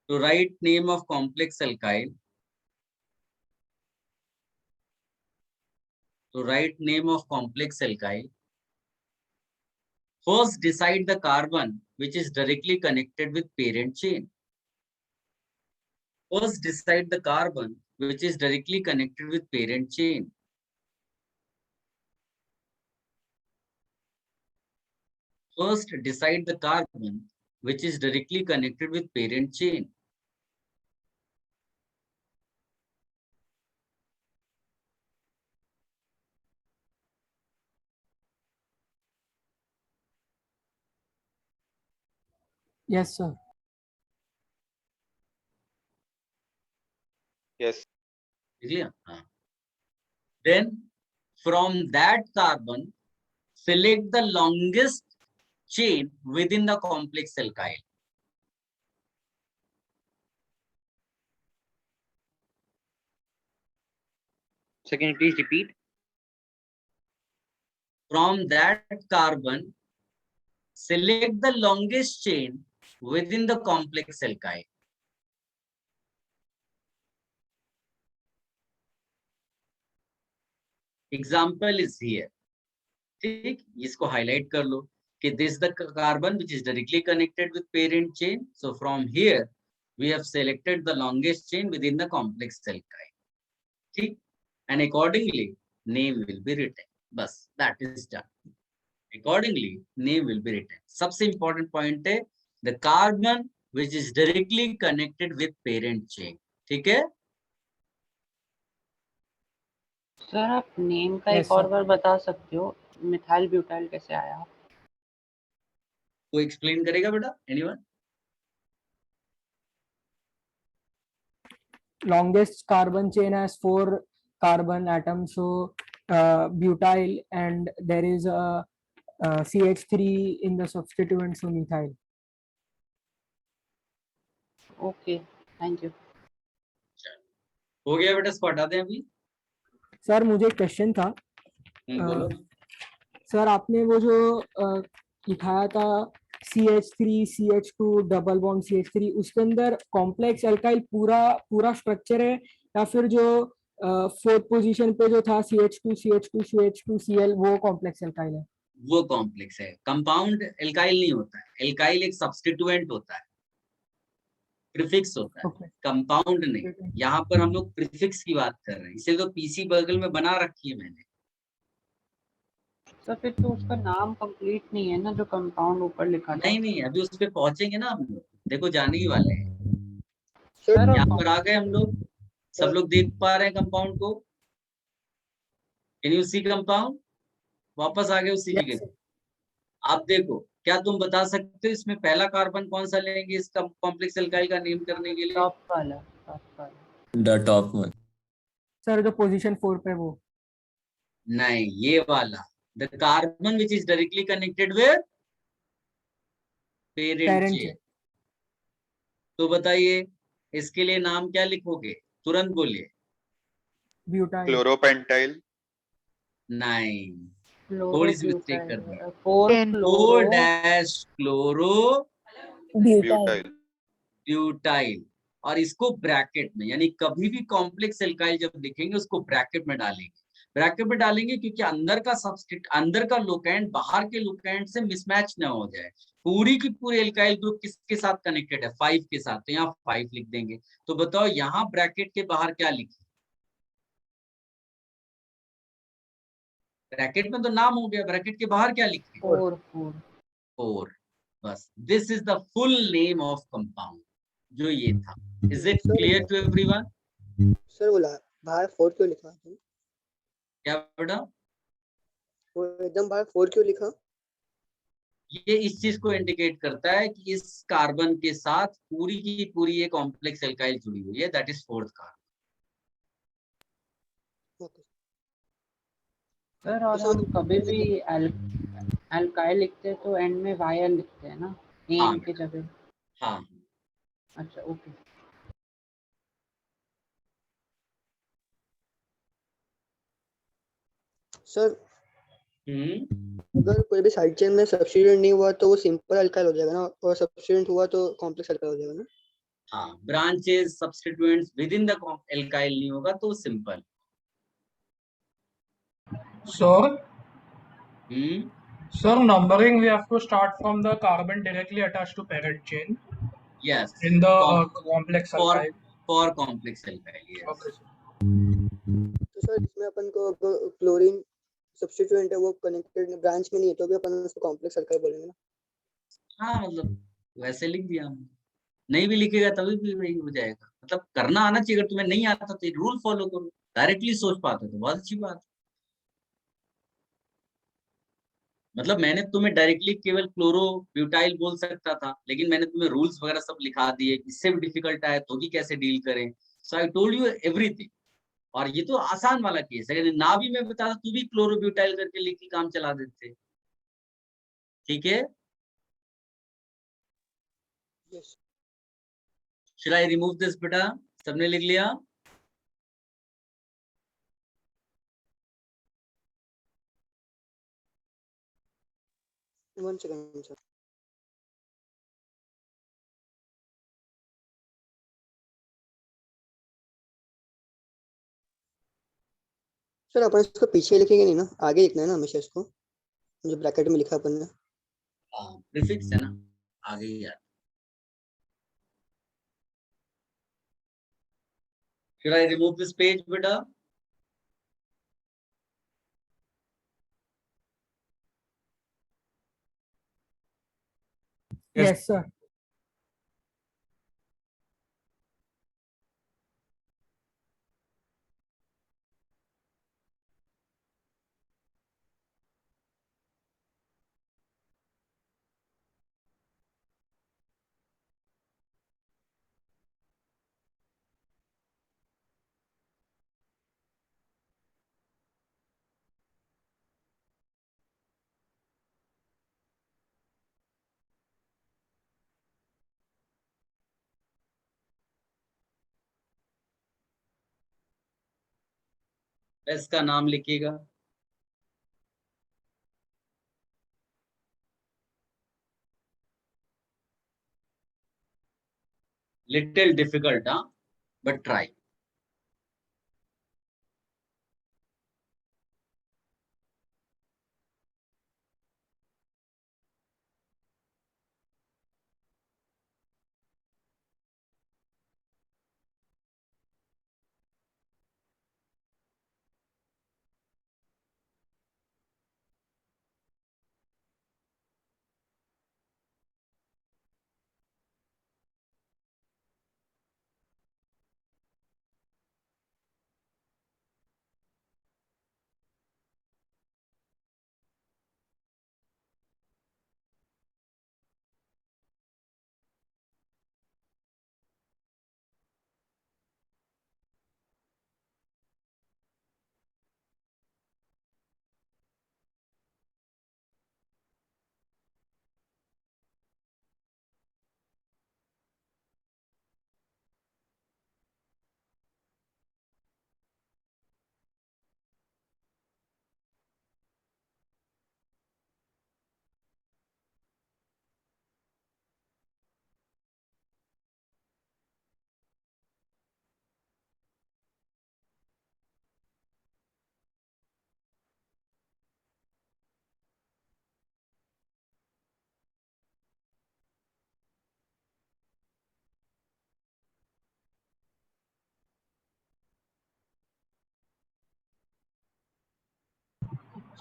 to write name of complex alkyl, to write name of complex alkyl, first decide the carbon which is directly connected with parent chain. First decide the carbon which is directly connected with parent chain. First decide the carbon which is directly connected with parent chain. Yes sir. yes, Clear? Then from that carbon, select the longest chain within the complex alkyl. So can you please repeat? From that carbon, select the longest chain within the complex alkyl. Example is here. ठीक, इसको highlight कर लो कि this is the carbon which is directly connected with parent chain. So from here we have selected the longest chain within the complex alkyl. ठीक, and accordingly name will be written. बस, that is done. Accordingly name will be written. सबसे important point है the carbon which is directly connected with parent chain. ठीक है? Sir आप name का Yes, एक और sir. बार बता सकते हो, मिथाइल ब्यूटाइल कैसे आया? कोई explain करेगा बेटा? Anyone? Longest carbon chain has 4 carbon atoms, so butyl, and there is a CH3 in the substituent, so methyl. Okay, thank you. हो गया बेटा, इसको हटा दें अभी। सर मुझे एक क्वेश्चन था। बोलो। सर आपने वो जो लिखाया था CH3 CH2 double bond CH3, उसके अंदर कॉम्प्लेक्स एल्काइल पूरा स्ट्रक्चर है, या फिर जो फोर्थ पोजीशन पे जो था CH2 CH2 CH2 Cl वो कॉम्प्लेक्स एल्काइल है? वो कॉम्प्लेक्स है, कंपाउंड एल्काइल नहीं होता है। एल्काइल एक सब्स्टिट्यूएंट होता है, प्रीफिक्स होता है, Okay. कंपाउंड नहीं। यहाँ पर हम लोग प्रीफिक्स की बात कर रहे हैं, इसलिए तो पीसी बगल में बना रखी है मैंने। तो फिर तो उसका नाम कंप्लीट नहीं है ना, जो कंपाउंड ऊपर लिखा था। नहीं, अभी उस पर पहुंचेंगे ना हम लोग, देखो जाने ही वाले हैं। सर यहाँ पर आ गए हम लोग, सब लोग देख पा रहे हैं कंपाउंड को? Can you see compound? वापस आ गए उसी जगह। आप देखो, क्या तुम बता सकते हो इसमें पहला कार्बन कौन सा लेंगे इसका कॉम्प्लेक्स एल्काइल का नेम करने के लिए? टॉप वाला। The top one. सर जो पोजीशन 4 पे वो? नहीं, ये वाला, the carbon which is directly connected with parent chain. तो बताइए इसके लिए नाम क्या लिखोगे? तुरंत बोलिए। ब्यूटाइल। chloropentyl, नहीं, थोड़ी सी मिस्टेक कर दी। 4 डैश क्लोरो butyl, ब्यूटाइल, और इसको ब्रैकेट में, यानी कभी भी कॉम्प्लेक्स एल्काइल जब लिखेंगे उसको ब्रैकेट में डालेंगे। ब्रैकेट में डालेंगे क्योंकि अंदर का सब्स्टिट, अंदर का लोकेंट बाहर के लोकेंट से मिसमैच ना हो जाए। पूरी की पूरी एल्काइल ग्रुप किसके साथ कनेक्टेड है? 5 के साथ, तो यहाँ 5 लिख देंगे। तो बताओ यहाँ ब्रैकेट के बाहर क्या लिखे? ब्रैकेट में तो नाम हो गया, ब्रैकेट के बाहर क्या लिखे? 4 4। बस this is the full name of compound, जो ये था। Is it sir clear to everyone? Sir बोला बाहर 4 क्यों लिखा आपने? क्या बेटा? वो एकदम बाहर 4 क्यों लिखा? ये इस चीज को इंडिकेट करता है कि इस कार्बन के साथ पूरी की पूरी ये कॉम्प्लेक्स एल्काइल जुड़ी हुई है, that is 4th carbon. Okay sir और हम कभी भी अल्काइल लिखते हैं तो एंड में वायल लिखते हैं ना, हाँ एन के जगह? हाँ। अच्छा ओके। सर अगर कोई भी साइड चेन में सब्स्टिट्यूएंट नहीं हुआ तो वो सिंपल अल्काइल हो जाएगा ना, और सब्स्टिट्यूएंट हुआ तो कॉम्प्लेक्स अल्काइल हो जाएगा ना? हाँ, branches substituents with in the alkyl नहीं होगा तो simple. Sir, hmm sir, numbering we have to start from the carbon directly attached to parent chain yes, in the complex for alkyl. Complex alkyl, yes. Okay, sir. तो sir इसमें अपन को chlorine substituent है वो connected branch में नहीं है तो भी अपन उसको कॉम्प्लेक्स अल्काइल बोलेंगे ना? हाँ मतलब वैसे लिख दिया हमने, नहीं भी लिखेगा तभी भी वही हो जाएगा। मतलब करना आना चाहिए, अगर तुम्हें नहीं आता तो रूल फॉलो करो, डायरेक्टली सोच पाते तो बहुत अच्छी बात है। मतलब मैंने तुम्हें डायरेक्टली केवल क्लोरो ब्यूटाइल बोल सकता था, लेकिन मैंने तुम्हें रूल्स वगैरह सब लिखा दिए, इससे भी डिफिकल्ट आया तो भी कैसे डील करें। सो आई टोल्ड यू एवरीथिंग। और ये तो आसान वाला केस है, अगर ना भी मैं बताता तू भी क्लोरो ब्यूटाइल करके लिख के काम चला देते। ठीक है, yes should I remove this बेटा? सबने लिख लिया? One second sir. सर अपन इसको पीछे लिखेंगे नहीं ना, आगे लिखना है ना हमेशा इसको, जो ब्रैकेट में लिखा अपन ने? हाँ, प्रीफिक्स है ना, आगे ही यार। Should I remove this page, beta? Yes, sir. इसका नाम लिखिएगा। Little difficult, huh? But try.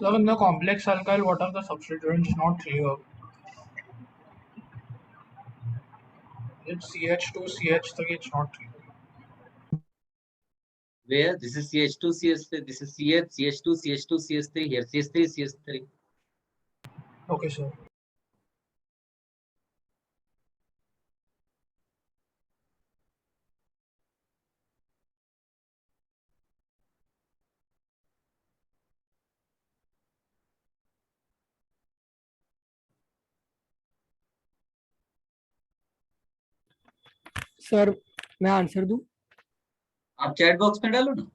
So in the complex alkyl, what are the substituents? Not clear. It's CH2, CH3. It's not clear. Where this is CH2, CH3, this is CH, CH2, CH2, CH3, here CH3, CH3. Okay, sir. Sir मैं answer दूं? आप chat box में डालो ना।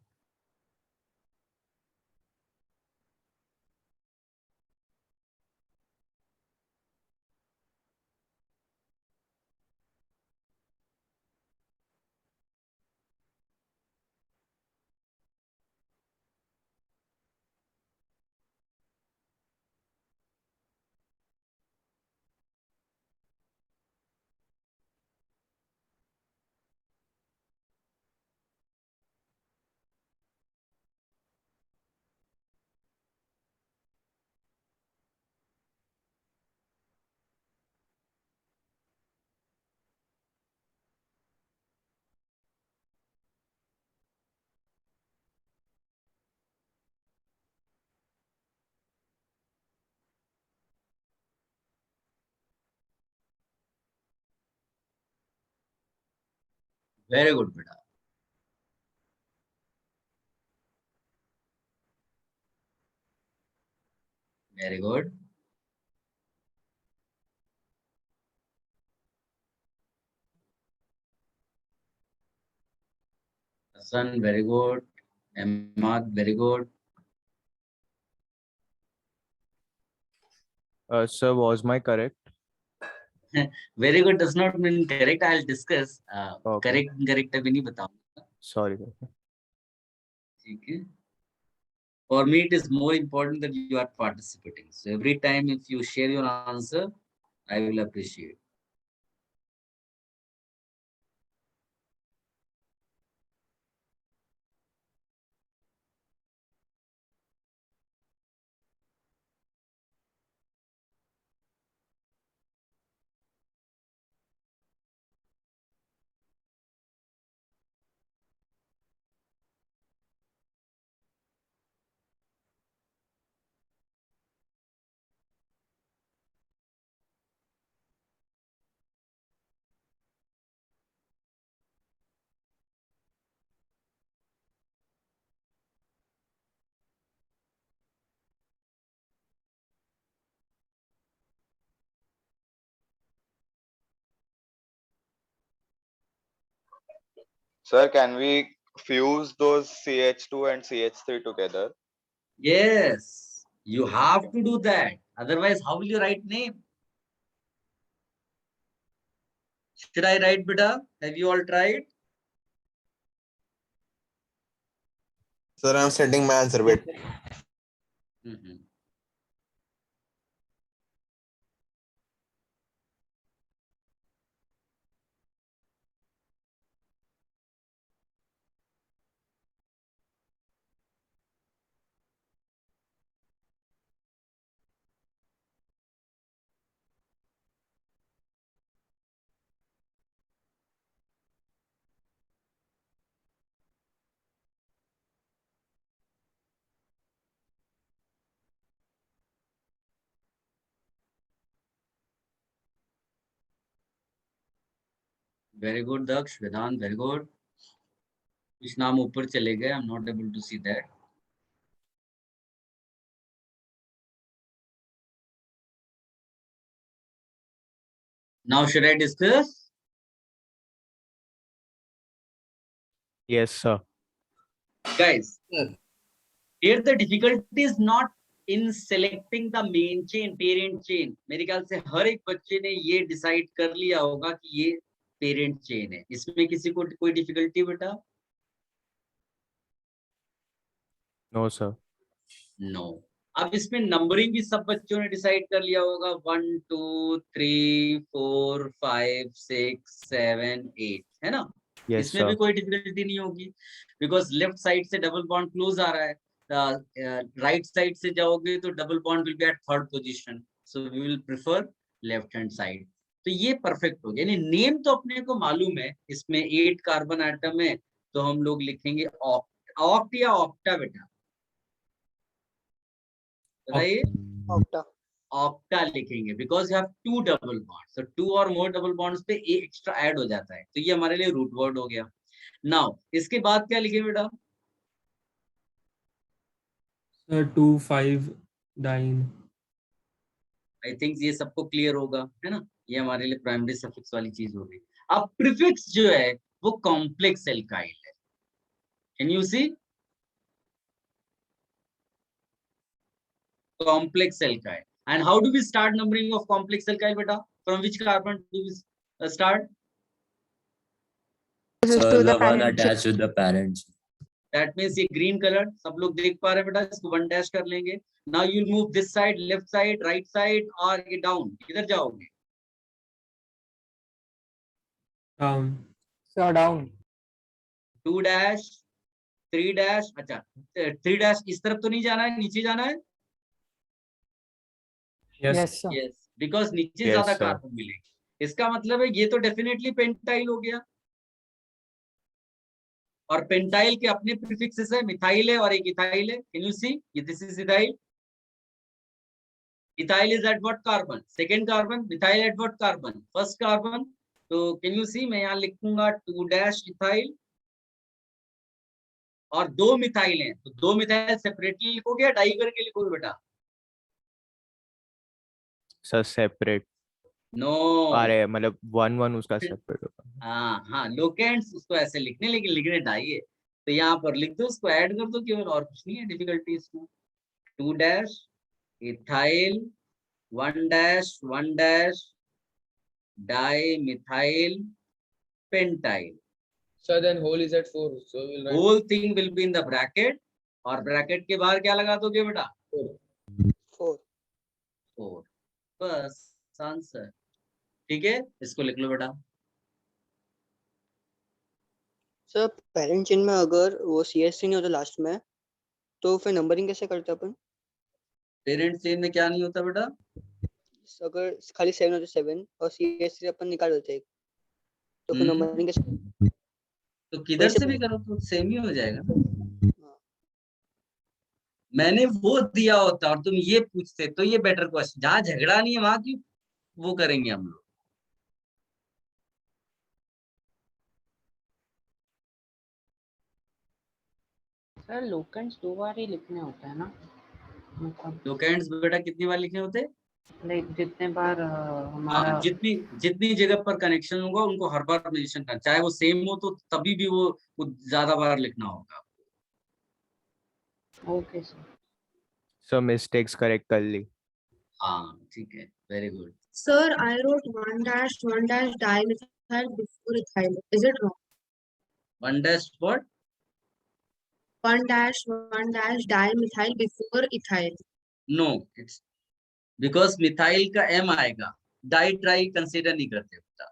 Very good बेटा। Very good. Hassan, very good. Ahmad, very good. Sir, was my correct? Very good does not mean correct. I'll discuss. Okay. Correct, incorrect अभी नहीं बताऊंगा। Sorry. ठीक है। For me, it is more important that you are participating. So every time if you share your answer, I will appreciate. Sir, can we fuse those CH2 and CH3 together? Yes, you have to do that. Otherwise, how will you write name? Should I write beta? Have you all tried? Sir, I'm sending my answer. Wait. Very good, Daksh. Vedant, very good. कुछ नाम ऊपर चले गए. I'm not able to see that. Now should I discuss? Yes, sir. Guys, here the difficulty is not in selecting the main chain, parent chain. मेरे ख्याल से हर एक बच्चे ने ये डिसाइड कर लिया होगा कि ये पेरेंट चेन है. इसमें किसी को कोई डिफिकल्टी बेटा? No, sir. No. अब इसमें नंबरिंग भी सब बच्चों ने डिसाइड कर लिया होगा. 1 2 3 4 5 6 7 8 है ना? Yes, इसमें भी sir. कोई डिफिकल्टी नहीं होगी बिकॉज लेफ्ट साइड से डबल बॉन्ड क्लोज आ रहा है. राइट साइड से जाओगे तो double bond will be at third position, so we will prefer left hand side. तो ये परफेक्ट हो गया, यानी नेम तो अपने को मालूम है, इसमें 8 कार्बन एटम है तो हम लोग लिखेंगे ऑक्ट या ऑक्टा बेटा, बताइए। ऑक्टा। ऑक्टा लिखेंगे because you have 2 double bond, so 2 or more double bonds पे ए एक्स्ट्रा ऐड हो जाता है, तो ये हमारे लिए रूट वर्ड हो गया। नाउ इसके बाद क्या लिखे बेटा? 2, 5 डाइन। आई थिंक ये सबको क्लियर होगा, है ना? ये हमारे लिए प्राइमरी सफिक्स वाली चीज हो गई। अब प्रीफिक्स जो है वो कॉम्प्लेक्स एल्काइल है, can you see? Complex alkyl. And how do we start numbering of complex alkyl beta? From which carbon do we start? So to the the one parent attached to the parent. That means ये green colored, सब लोग देख पा रहे हैं बेटा, इसको 1 dash कर लेंगे। Now you'll move this side, left side, right side और ये down, किधर जाओगे? Down. Sir, down. 2 dash, 3 dash, अच्छा 3 dash इस तरफ तो नहीं जाना है, नीचे जाना है। Yes, sir. Yes, because नीचे Yes, ज्यादा sir. कार्बन मिलेंगे। इसका मतलब है ये तो डेफिनेटली पेंटाइल हो गया, और पेंटाइल के अपने प्रीफिक्सेस है, मिथाइल है और एक इथाइल है। कैन यू सी? ये this is ethyl. Ethyl is at what carbon? Second carbon. Methyl at what carbon? First carbon. तो कैन यू सी, मैं यहाँ लिखूंगा 2 डैश इथाइल और 2 मिथाइल हैं, तो 2 मिथाइल सेपरेटली लिखोगे या डाई करके लिखोगे बेटा? Sir separate. नो, अरे मतलब 1 उसका सेपरेट होगा। हाँ लोकेंट्स उसको ऐसे लिखने, लेकिन लिखने डाई है, तो यहाँ पर लिख दो, उसको ऐड कर दो केवल, और कुछ नहीं है डिफिकल्टी इसमें। 2 dash ethyl 1 dash di methyl pentyl. So then whole is at 4. So we'll write whole thing will be in the bracket, और ब्रैकेट के बाहर क्या लगा दोगे बेटा? 4। 4, बस आंसर। ठीक है, इसको लिख लो बेटा। सर पेरेंट चेन में अगर वो CH3 नहीं होता लास्ट में, तो फिर नंबरिंग कैसे करते अपन? पेरेंट चेन में क्या नहीं होता बेटा? अगर खाली 7 होते 7 और CH3 अपन निकाल देते एक, तो फिर नंबरिंग कैसे? तो किधर से भी करो तो सेम ही हो जाएगा ना। मैंने वो दिया होता और तुम ये पूछते तो ये बेटर क्वेश्चन। जहाँ झगड़ा नहीं है वहां क्यों वो करेंगे हम लोग। सर लोकेंट्स 2 बार ही लिखने होता है ना, मतलब लोकेंट्स बेटा कितनी बार लिखने होते? लाइक जितने बार हमारा जितनी जगह पर कनेक्शन होगा उनको हर बार मेंशन करना, चाहे वो सेम हो तो तभी भी वो ज्यादा बार लिखना होगा। Okay sir. Sir mistakes correct कर ली। हाँ ठीक है, very good. Sir, I wrote 1 dash dimethyl before ethyl. Is it wrong? 1 dash what? 1 dash dimethyl before ethyl. No, it's because methyl का M आएगा, डाई ट्राई कंसीडर नहीं करते बेटा।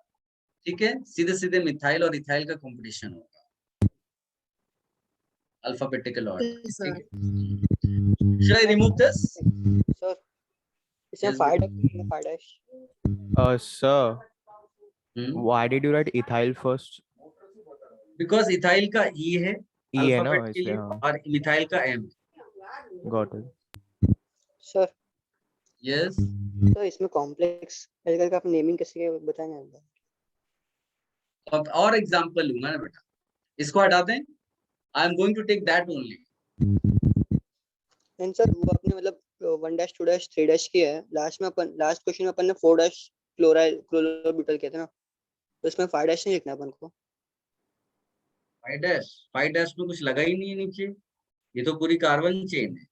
ठीक है, सीधे सीधे मिथाइल और इथाइल का कंपटीशन होगा alphabetical order. Should I remove this? Sir इसमें 5 dash। Sir, why did you write ethyl first? Because ethyl का E है E है ना अल्फाबेट के इसलिए। लिए, हाँ, और मिथाइल का M। got it. Sir yes, sir इसमें कॉम्प्लेक्स एल्काइल का नेमिंग कैसे बताएं ना एक बार। अब और एग्जांपल लूंगा ना बेटा, इसको हटा दें। I am going to take that only. And sir वो आपने मतलब 1 dash 2 dash 3 dash किया है, लास्ट क्वेश्चन में अपन ने 4 dash क्लोरोब्यूटल किया था ना, तो इसमें 5 dash नहीं लिखना अपन को। 5 डैश में कुछ लगा ही नहीं है नीचे, ये तो पूरी कार्बन चेन है।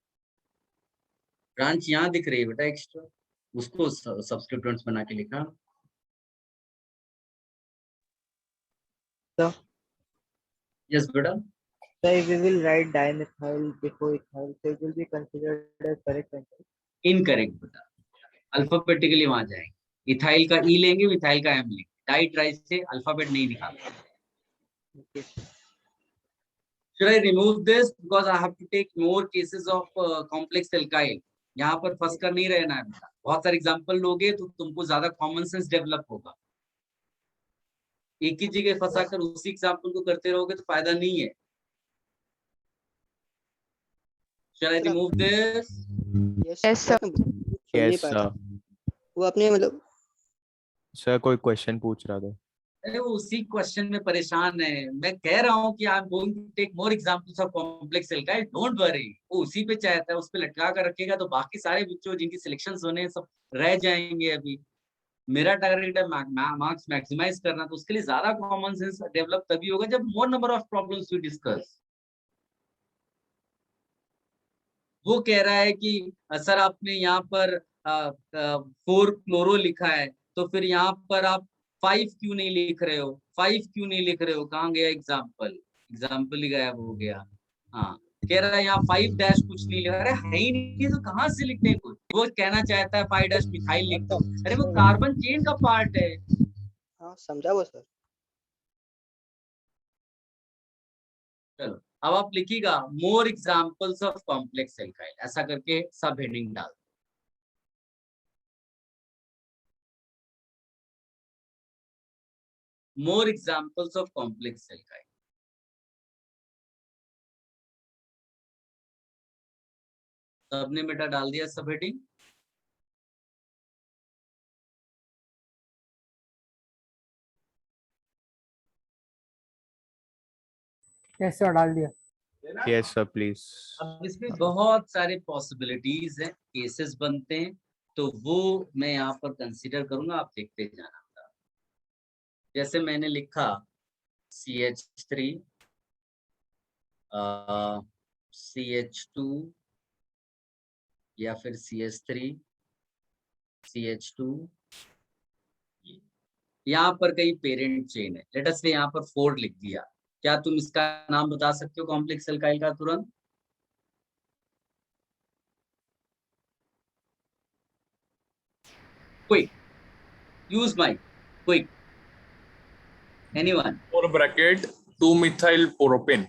ब्रांच यहाँ दिख रही है बेटा एक्स्ट्रा, उसको सब्स्टिट्यूएंट्स बना के लिखा। यस बेटा। So if we will write dimethyl before ethyl, so it will be considered as correct answer. Incorrect बेटा, अल्फाबेटिकली वहां जाएंगे। इथाइल का ई लेंगे, मिथाइल का एम लेंगे, डाई ट्राई से अल्फाबेट नहीं निकालते। Should I remove this because I have to take more cases of complex alkyl? यहाँ पर फंस कर नहीं रहना है बेटा। बहुत सारे एग्जांपल लोगे तो तुमको ज्यादा कॉमन सेंस डेवलप होगा। एक ही जगह फंसा कर उसी एग्जांपल को करते रहोगे तो फायदा नहीं है। Shall I remove this? Yes, sir. Yes, sir. वो अपने मतलब सर कोई क्वेश्चन पूछ रहा था। अरे वो उसी क्वेश्चन में परेशान है। मैं कह रहा हूँ कि I am going to take more examples of complex alkyl, don't worry. वो उसी पे चाहता है, उस पे लटका कर रखेगा तो बाकी सारे बच्चों जिनकी सिलेक्शंस होने हैं सब रह जाएंगे। अभी मेरा टारगेट है मार्क्स मैक्सिमाइज करना, तो उसके लिए ज्यादा कॉमन सेंस डेवलप तभी होगा जब more number of problems we discuss. वो कह रहा है कि सर आपने यहाँ पर 4 क्लोरो लिखा है, तो फिर यहाँ पर आप 5 क्यों नहीं लिख रहे हो? 5 क्यों नहीं लिख रहे हो? कहाँ गया एग्जाम्पल? एग्जाम्पल ही गायब हो गया। हाँ, कह रहा है यहाँ 5 डैश कुछ नहीं लिखा। अरे है ही नहीं तो कहाँ से लिखते हैं कुछ? वो कहना चाहता है 5 डैश मिथाइल लिख दो। अरे वो कार्बन चेन का पार्ट है। हाँ समझा वो सर। चलो अब आप लिखिएगा more examples of complex alkyl, ऐसा करके सब हेडिंग डाल। More examples of complex alkyl. सबने बेटा डाल दिया सब हेडिंग? यस सर डाल दिया। Yes, sir, please. अब इसमें बहुत सारे पॉसिबिलिटीज हैं, केसेस बनते हैं, तो वो मैं यहाँ पर कंसीडर करूंगा, आप देखते जाना। जैसे मैंने लिखा CH3 CH2 या फिर CH3 CH2, यहाँ पर कहीं पेरेंट चेन है, लेट अस से यहाँ पर 4 लिख दिया। क्या तुम इसका नाम बता सकते हो कॉम्प्लेक्स एल्काइल का तुरंत? Quick, use mike, quick, anyone? 4 bracket 2 methyl propane.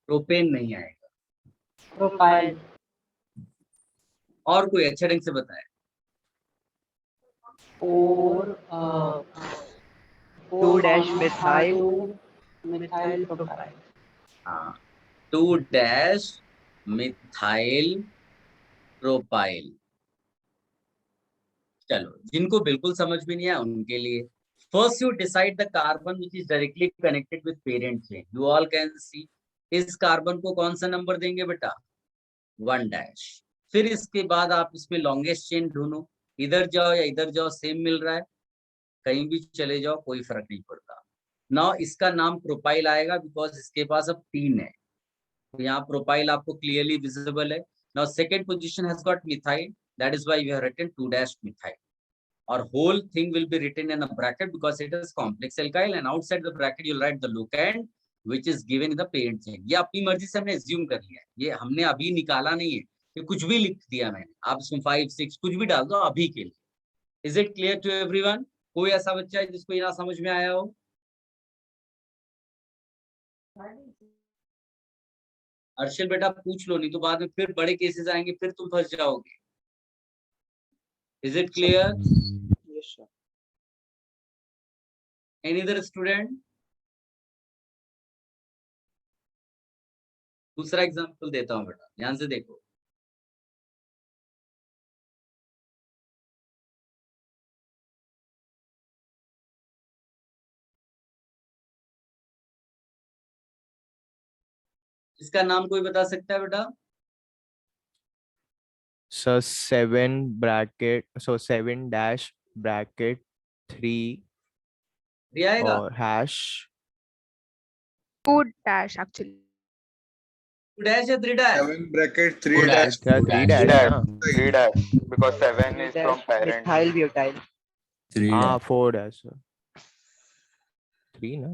Propane नहीं आएगा। प्रोपाइल। और कोई अच्छे ढंग से बताए। 2 dash methyl मिथाइल प्रोपाइल। हाँ, 2 डैश मिथाइल प्रोपाइल। चलो जिनको बिल्कुल समझ में नहीं आया उनके लिए, first you decide the carbon which is directly connected with parent chain. You all can see इस कार्बन को कौन सा नंबर देंगे बेटा? 1 डैश। फिर इसके बाद आप इसमें लॉन्गेस्ट चेन ढूंढो, इधर जाओ या इधर जाओ, सेम मिल रहा है, कहीं भी चले जाओ कोई फर्क नहीं पड़ता। नाउ इसका नाम प्रोपाइल आएगा बिकॉज इसके पास अब 3 है, तो यहाँ प्रोपाइल आपको क्लियरली विजिबल है। Now second position has got methyl, that is why we have written 2 dash methyl, और whole thing will be written in a bracket because it is complex alkyl, and outside the bracket you'll write the locand which is given in the parent chain. ये अपनी मर्जी से हमने assume कर लिया है, ये हमने अभी निकाला नहीं है कि कुछ भी लिख दिया मैंने। आप इसमें 5 6 कुछ भी डाल दो अभी के लिए। Is it clear to everyone? कोई ऐसा बच्चा है जिसको ये ना समझ में आया हो? अर्शिल बेटा पूछ लो, नहीं तो बाद में फिर बड़े केसेस आएंगे, फिर तुम फंस जाओगे। Is it clear? Yes sir. Any other student? दूसरा एग्जांपल देता हूं बेटा, ध्यान से देखो। इसका नाम कोई बता सकता है बेटा? So 7 bracket, so 7 dash bracket 3 आएगा? और hash 2 dash actually. 2 dash या 3 dash? 7 bracket 3 dash. 3 dash, हाँ। 3 dash because 7 is from parent. methyl butyl 3 हाँ 4 dash 3 ना।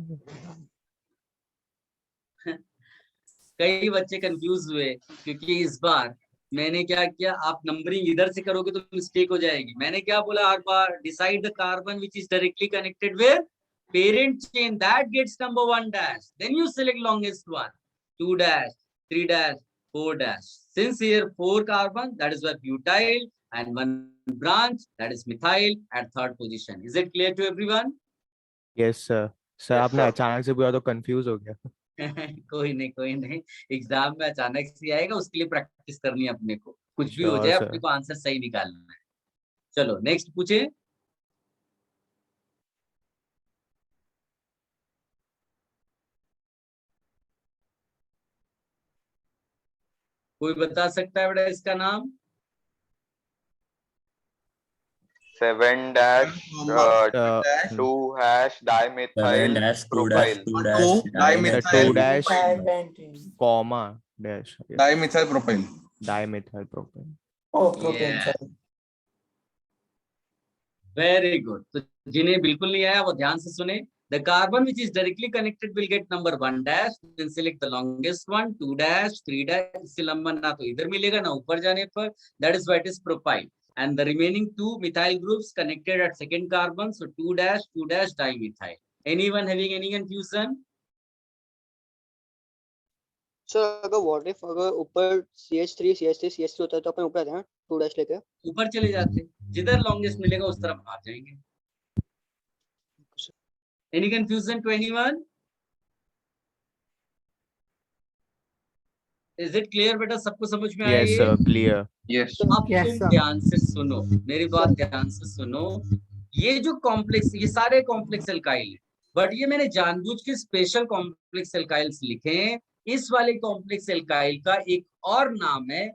कई बच्चे कंफ्यूज हुए क्योंकि इस बार मैंने क्या किया, आप नंबरिंग इधर से करोगे तो मिस्टेक हो जाएगी। मैंने क्या बोला हर बार, decide the carbon which is directly connected with parent chain that gets number 1 dash, then you select longest one, 2 dash, 3 dash, 4 dash. Since here 4 carbon, that is why butyl, and 1 branch, that is methyl at 3rd position. Is it clear to everyone? Yes sir. Sir Yes, आपने sir. अचानक से पूरा तो confuse हो गया। कोई नहीं, exam में अचानक से आएगा, उसके लिए प्रैक्टिस करनी है अपने को, कुछ भी हो Sure, जाए sir. अपने को आंसर सही निकालना है। चलो नेक्स्ट पूछे। कोई बता सकता है बेटा इसका नाम? 7 dash 2 hash dimethyl propyl. 2 dash comma dash Dimethyl propyl. dimethyl propyl. Very good. तो जिन्हें बिल्कुल नहीं आया वो ध्यान से सुने। The carbon which is directly connected will get number 1 dash, then select the longest one, 2 dash, 3 dash, इससे लंबा ना तो इधर मिलेगा ना ऊपर जाने पर, that is why it is propyl. And the remaining 2 methyl groups connected at second carbon, so 2 dash dimethyl. Anyone having any confusion? Sir अगर व्हाट इफ अगर ऊपर CH3 होता है तो अपन ऊपर आते हैं 2 डैश लेके ऊपर चले जाते, जिधर लॉन्गेस्ट मिलेगा उस तरफ आ जाएंगे। Any confusion to anyone? Is it clear बेटा? सबको समझ में आया? Yes ये sir, clear. Yes. अब तुम ध्यान से सुनो, मेरी बात ध्यान से सुनो। ये जो कॉम्प्लेक्स, ये सारे कॉम्प्लेक्स एल्काइल है, बट ये मैंने जानबूझ के स्पेशल कॉम्प्लेक्स एल्काइल्स लिखे हैं। इस वाले कॉम्प्लेक्स एल्काइल का एक और नाम है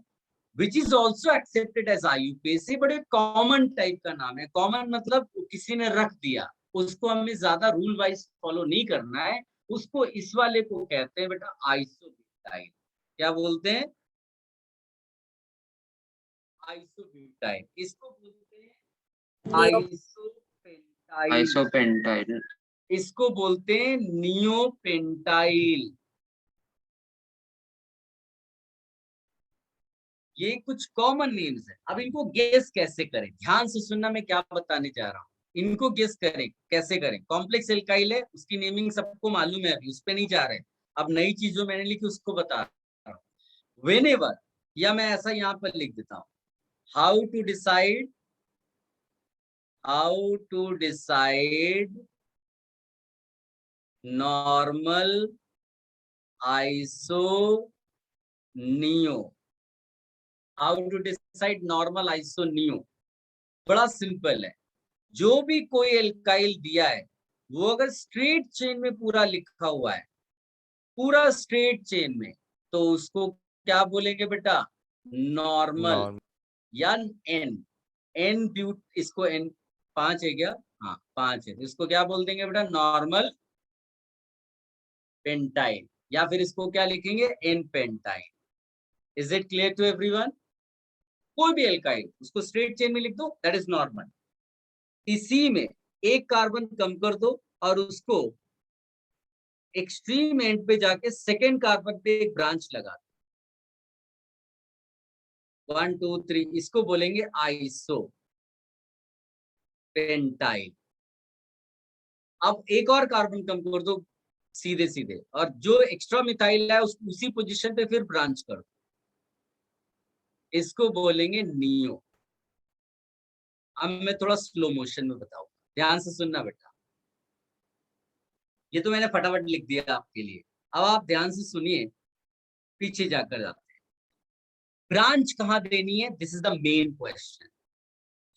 which is also accepted as IUPAC, but एक कॉमन टाइप का नाम है। कॉमन मतलब किसी ने रख दिया, उसको हमें ज्यादा रूल वाइज फॉलो नहीं करना है। उसको इस वाले को कहते हैं बेटा आइसोब्यूटाइल। क्या बोलते हैं? आइसोब्यूटाइल। इसको बोलते हैं आइसोपेंटाइल। आइसोपेंटाइल। इसको बोलते हैं नियोपेंटाइल। ये कुछ कॉमन नेम्स है। अब इनको गेस कैसे करें, ध्यान से सुनना, मैं क्या बताने जा रहा हूँ। इनको गेस करें, कैसे करें? कॉम्प्लेक्स एल्काइल है, उसकी नेमिंग सबको मालूम है, अभी उस पे नहीं जा रहे। अब नई चीज जो मैंने लिखी उसको बता रहा हूँ। व्हेनेवर, या मैं ऐसा यहाँ पर लिख देता हूँ, how to decide normal iso neo. How to decide normal iso neo. बड़ा सिंपल है। जो भी कोई एल्काइल दिया है वो अगर स्ट्रेट चेन में पूरा लिखा हुआ है, पूरा स्ट्रेट चेन में, तो उसको क्या बोलेंगे बेटा? नॉर्मल या एन ब्यूट। इसको एन 5 है क्या? हाँ 5 है, तो इसको क्या बोल देंगे बेटा? नॉर्मल पेंटाइल, या फिर इसको क्या लिखेंगे? N pentyl. Is it clear to everyone? कोई भी एल्काइल उसको स्ट्रेट चेन में लिख दो, दैट इज नॉर्मल। इसी में एक कार्बन कम कर दो और उसको एक्सट्रीम एंड पे जाके सेकेंड कार्बन पे एक ब्रांच लगा दो, 1 2 3, इसको बोलेंगे आइसो पेंटाइल। अब एक और कार्बन कम कर दो सीधे सीधे, और जो एक्स्ट्रा मिथाइल है उसी पोजीशन पे फिर ब्रांच कर दो, इसको बोलेंगे नियो। अब मैं थोड़ा स्लो मोशन में बताऊं, ध्यान से सुनना बेटा। ये तो मैंने फटाफट लिख दिया आपके लिए, अब आप ध्यान से सुनिए, पीछे जाकर जाते हैं। ब्रांच कहां देनी है? This is the main question.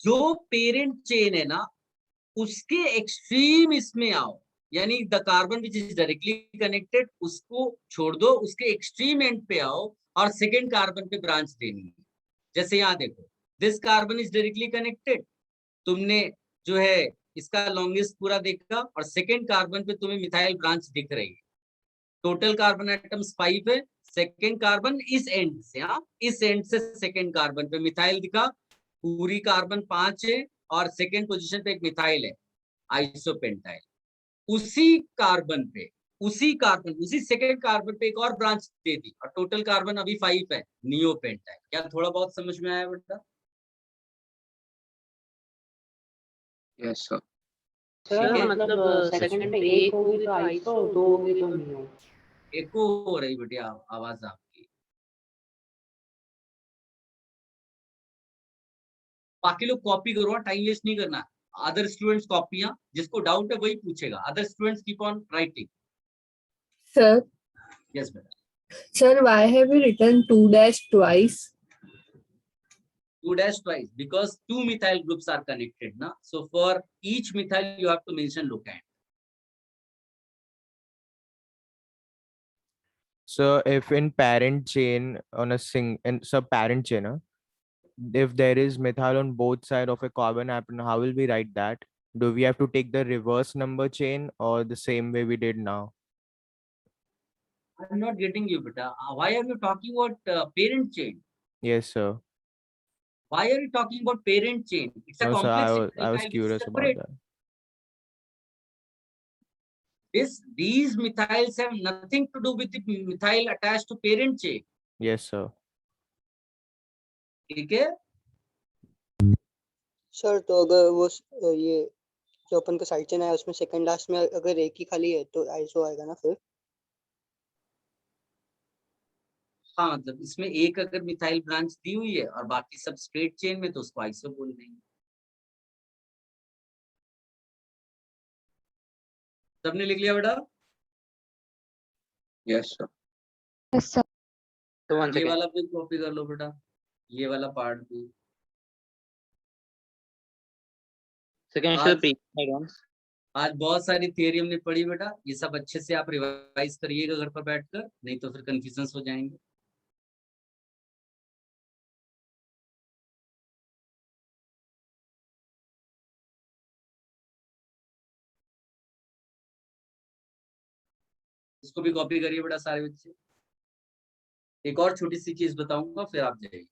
जो पेरेंट चेन है ना, उसके एक्सट्रीम इसमें आओ, यानी the carbon which is directly connected उसको छोड़ दो, उसके एक्सट्रीम एंड पे आओ और सेकेंड कार्बन पे ब्रांच देनी है। जैसे यहाँ देखो, this carbon is directly connected, तुमने जो है इसका लॉन्गेस्ट पूरा देखा, और सेकेंड कार्बन पे तुम्हें मिथाइल ब्रांच दिख रही है। टोटल कार्बन एटम्स 5 है, सेकेंड कार्बन इस एंड से, हाँ इस एंड से सेकेंड कार्बन पे मिथाइल दिखा, पूरी कार्बन 5 है और सेकेंड पोजीशन पे एक मिथाइल है, आइसोपेंटाइल। उसी कार्बन पे, उसी सेकेंड कार्बन पे एक और ब्रांच दे दी और टोटल कार्बन अभी 5 है, नियोपेंटाइल। क्या थोड़ा बहुत समझ में आया बेटा? Yes sir. सर ठीक है? मतलब सेकंड में एक होगी तो आइसो, दो होगी तो नियो। एको हो रही बेटी आवाज आपकी। बाकी लोग कॉपी करो, टाइम वेस्ट नहीं करना। अदर स्टूडेंट्स कॉपियां, जिसको डाउट है वही पूछेगा। Other students keep on writing. Sir, yes बेटा। sir, why have you written 2 dash twice? 2 dash twice because 2 methyl groups are connected na, so for each methyl you have to mention locand. So if in parent chain on a parent chain, if there is methyl on both sides of a carbon atom, how will we write that? Do we have to take the reverse number chain or the same way we did now? I'm not getting you beta. Why are you talking about parent chain? Yes, sir. Why are you talking about parent chain? It's a No, sir, complex I was alkyl, curious it's about separate. that. These methyls have nothing to do with the methyl attached to parent chain. Yes, sir. ठीक है? Sir तो अगर वो ये जो अपन का side chain है उसमें सेकंड लास्ट में अगर एक ही खाली है तो आइसो आएगा ना फिर? हाँ, मतलब इसमें एक अगर मिथाइल ब्रांच दी हुई है और बाकी सब स्ट्रेट चेन में, तो उसको आइसो बोल देंगे। सबने लिख लिया बेटा? Yes sir. Yes, sir. तो ये वाला भी कॉपी कर लो बेटा, ये वाला पार्ट भी। आज बहुत सारी थियरी हमने पढ़ी बेटा, ये सब अच्छे से आप रिवाइज करिएगा घर पर बैठकर, नहीं तो फिर कंफ्यूजन हो जाएंगे। इसको भी कॉपी करिए बेटा सारे बच्चे। एक और छोटी सी चीज बताऊंगा फिर आप जाइए।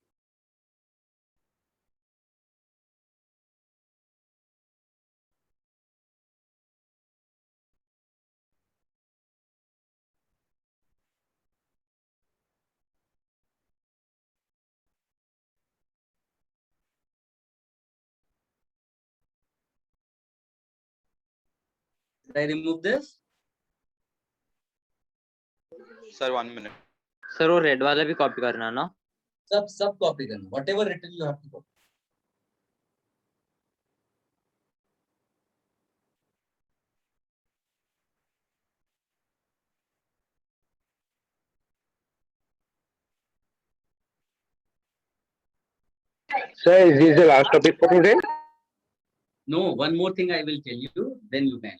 I remove this? Sir, 1 minute. Sir वो रेड वाला भी कॉपी करना ना? सब कॉपी करना, whatever written you have to copy. Sir, is this the last topic for today? No, one more thing I will tell you, then you can.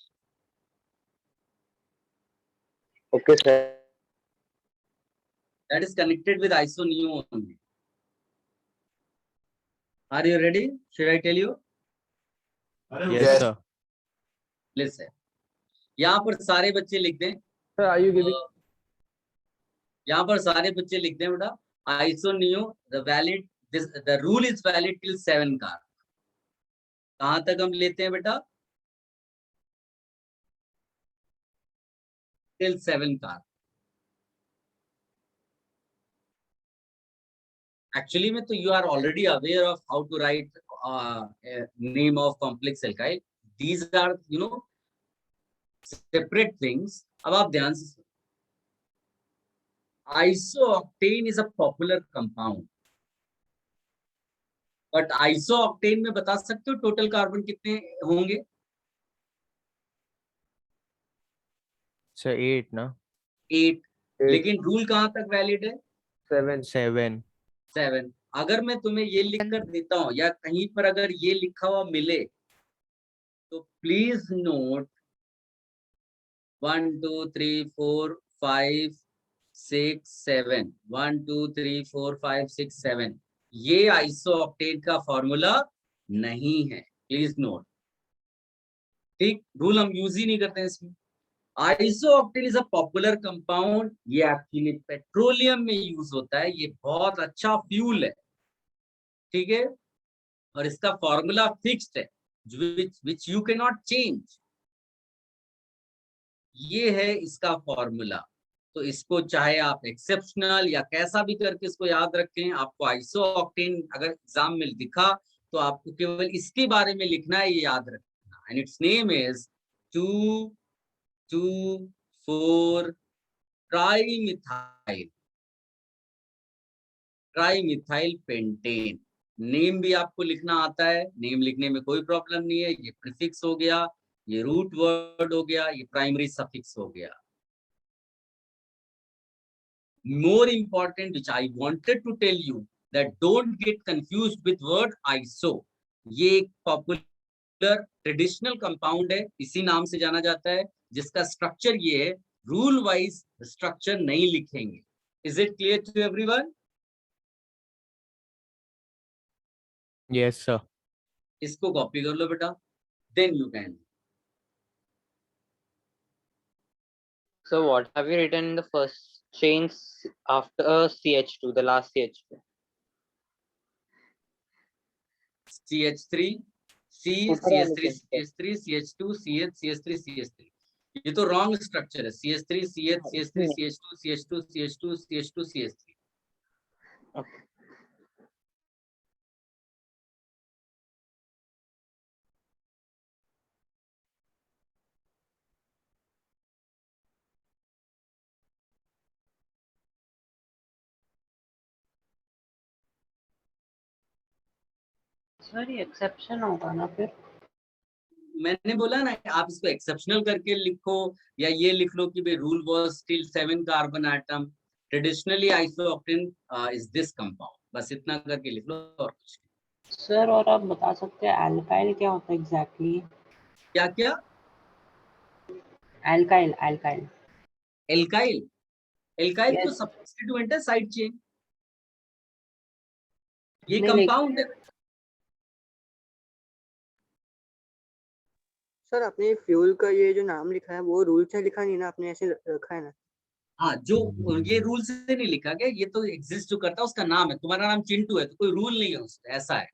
Okay, sir. That is connected with isoneo only. Are you ready? Should I tell you? Yes, sir. Listen. यहाँ पर सारे बच्चे लिख दें। Sir, are you giving? यहाँ पर सारे बच्चे लिख दें बेटा, isoneo the rule is valid till 7 carbon. कहाँ तक हम लेते हैं बेटा? Till 7 carbon. Actually में तो you are already aware of how to write name of complex alkyl. These are separate things. अब आप ध्यान से, isooctane is a popular compound. But isooctane में बता सकते हो टोटल कार्बन कितने होंगे? सर 8 ना? 8। लेकिन रूल कहाँ तक वैलिड है? 7। अगर मैं तुम्हें ये लिख कर देता हूँ या कहीं पर अगर ये लिखा हुआ मिले तो प्लीज नोट 1 2 3 4 5 6 7 1 2 3 4 5 6 7 ये आइसोऑक्टेन का फॉर्मूला नहीं है, प्लीज नोट। ठीक, रूल हम यूज ही नहीं करते हैं इसमें। Isooctane is a popular compound, ये एक्चुअली पेट्रोलियम में यूज होता है, ये बहुत अच्छा फ्यूल है, ठीक है, और इसका फॉर्मूला फिक्स्ड है, which you can not change. ये है इसका फॉर्मूला, तो इसको चाहे आप एक्सेप्शनल या कैसा भी करके इसको याद रखें। आपको आइसोऑक्टेन अगर एग्जाम में दिखा तो आपको केवल इसके बारे में लिखना है, ये याद रखना। and its name is 2,2,4 trimethyl pentane. Name भी आपको लिखना आता है, नेम लिखने में कोई प्रॉब्लम नहीं है. ये प्रीफिक्स हो गया, ये रूट वर्ड हो गया, ये प्राइमरी सफिक्स हो गया. More important, which I wanted to tell you, that don't get confused with word iso. ये एक पॉपुलर ट्रेडिशनल कंपाउंड है, इसी नाम से जाना जाता है, जिसका स्ट्रक्चर ये है. रूल वाइज स्ट्रक्चर नहीं लिखेंगे. Is it clear to everyone? Yes, sir. इसको कॉपी कर लो बेटा, then you can. So what have you written in the first chains after CH2, the last CH2? CH3, C, CH3, CH3, CH2, CH, CH3, CH3. ये तो wrong structure है. CH3, CH, CH3, CH2, CH2, CH2, CH2, CH3. Okay. Sir ये exception होगा ना फिर? मैंने बोला ना, आप इसको एक्सेप्शनल करके लिखो या ये लिख लो कि भाई rule was still 7 carbon atom, traditionally isooctane is this compound. बस इतना करके लिख लो और कुछ नहीं. सर और आप बता सकते हैं अल्काइल क्या होता है एग्जैक्टली? क्या क्या? Alkyl alkyl alkyl. एल्काइल तो Yes. सब्स्टिट्यूएंट है साइड चेन. ये नहीं, नहीं. कंपाउंड है. सर आपने फ्यूल का ये जो नाम लिखा है वो रूल से लिखा नहीं ना, आपने ऐसे रखा है ना. हाँ, जो ये रूल से नहीं लिखा गया, ये तो एग्जिस्ट जो करता है उसका नाम है. तुम्हारा नाम चिंटू है तो कोई रूल नहीं है उसका, ऐसा है.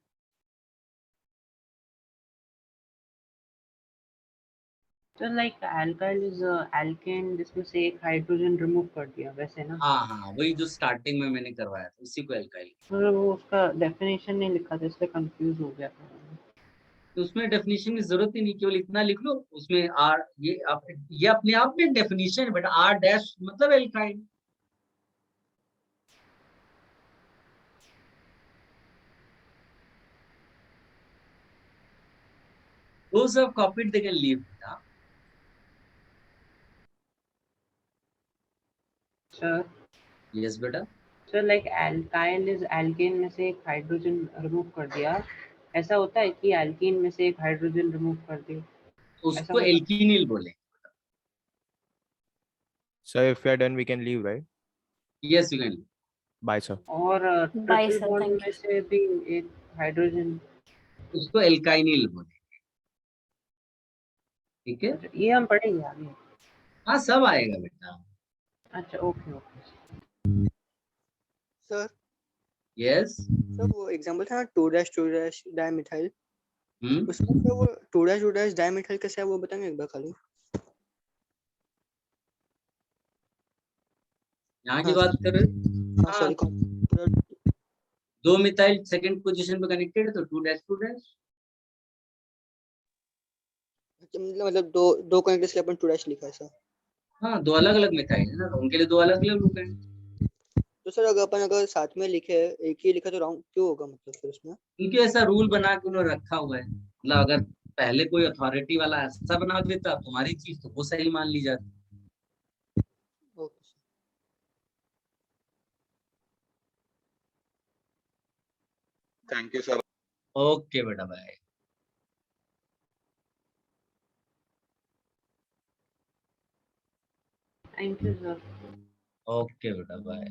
Sir like alkyl is alkane जिसमें से एक हाइड्रोजन रिमूव कर दिया वैसे ना? हाँ हाँ, वही जो स्टार्टिंग में मैंने करवाया था, उसी को एल्काइल. सर वो उसका डेफिनेशन नहीं लिखा था इसलिए कंफ्यूज हो गया था. तो उसमें डेफिनेशन की जरूरत ही नहीं, केवल इतना लिख लो उसमें आर. ये अपने आप में डेफिनेशन है बेटा. आर डैश मतलब alkyl. Those who have copied, they can leave. Sir Yes, बेटा. Sir like alkyl is alkane में से एक हाइड्रोजन रिमूव कर दिया, ऐसा होता है कि एल्कीन में से एक हाइड्रोजन रिमूव कर दिया, ऐसा उसको होता? एल्कीनिल बोले. So if we are done, we can leave, right? Yes, you can. Bye, sir. और Bye, triple sir. Bond Thank में you. से भी एक हाइड्रोजन, उसको एल्काइनिल बोले. ठीक है. ये हम पढ़ेंगे आगे. हाँ, सब आएगा बेटा. अच्छा okay okay. Sir yes. Sir वो एग्जांपल था ना 2' डाइमिथाइल, हम्म. उसमें से वो 2' डाइमिथाइल कैसे है वो बताएंगे एक बार खाली. यहाँ की हाँ बात कर रहे हो? हाँ सॉरी. 2 मिथाइल सेकंड पोजीशन पे कनेक्टेड है तो 2'. मतलब दो कनेक्टर्स के अपन 2' लिखा है सर. हाँ, 2 अलग अलग मिथाइल है ना, तो उनके लिए 2 अलग अलग रूप है. तो सर अगर साथ में लिखे एक ही लिखा तो रॉन्ग क्यों होगा मतलब फिर उसमें? क्योंकि ऐसा रूल बना के उन्होंने रखा हुआ है. मतलब अगर पहले कोई अथॉरिटी वाला ऐसा बना देता तुम्हारी चीज, तो वो सही मान ली जाती. Okay. Thank you, sir. Okay बेटा, bye. Thank you sir. Okay बेटा, बाय.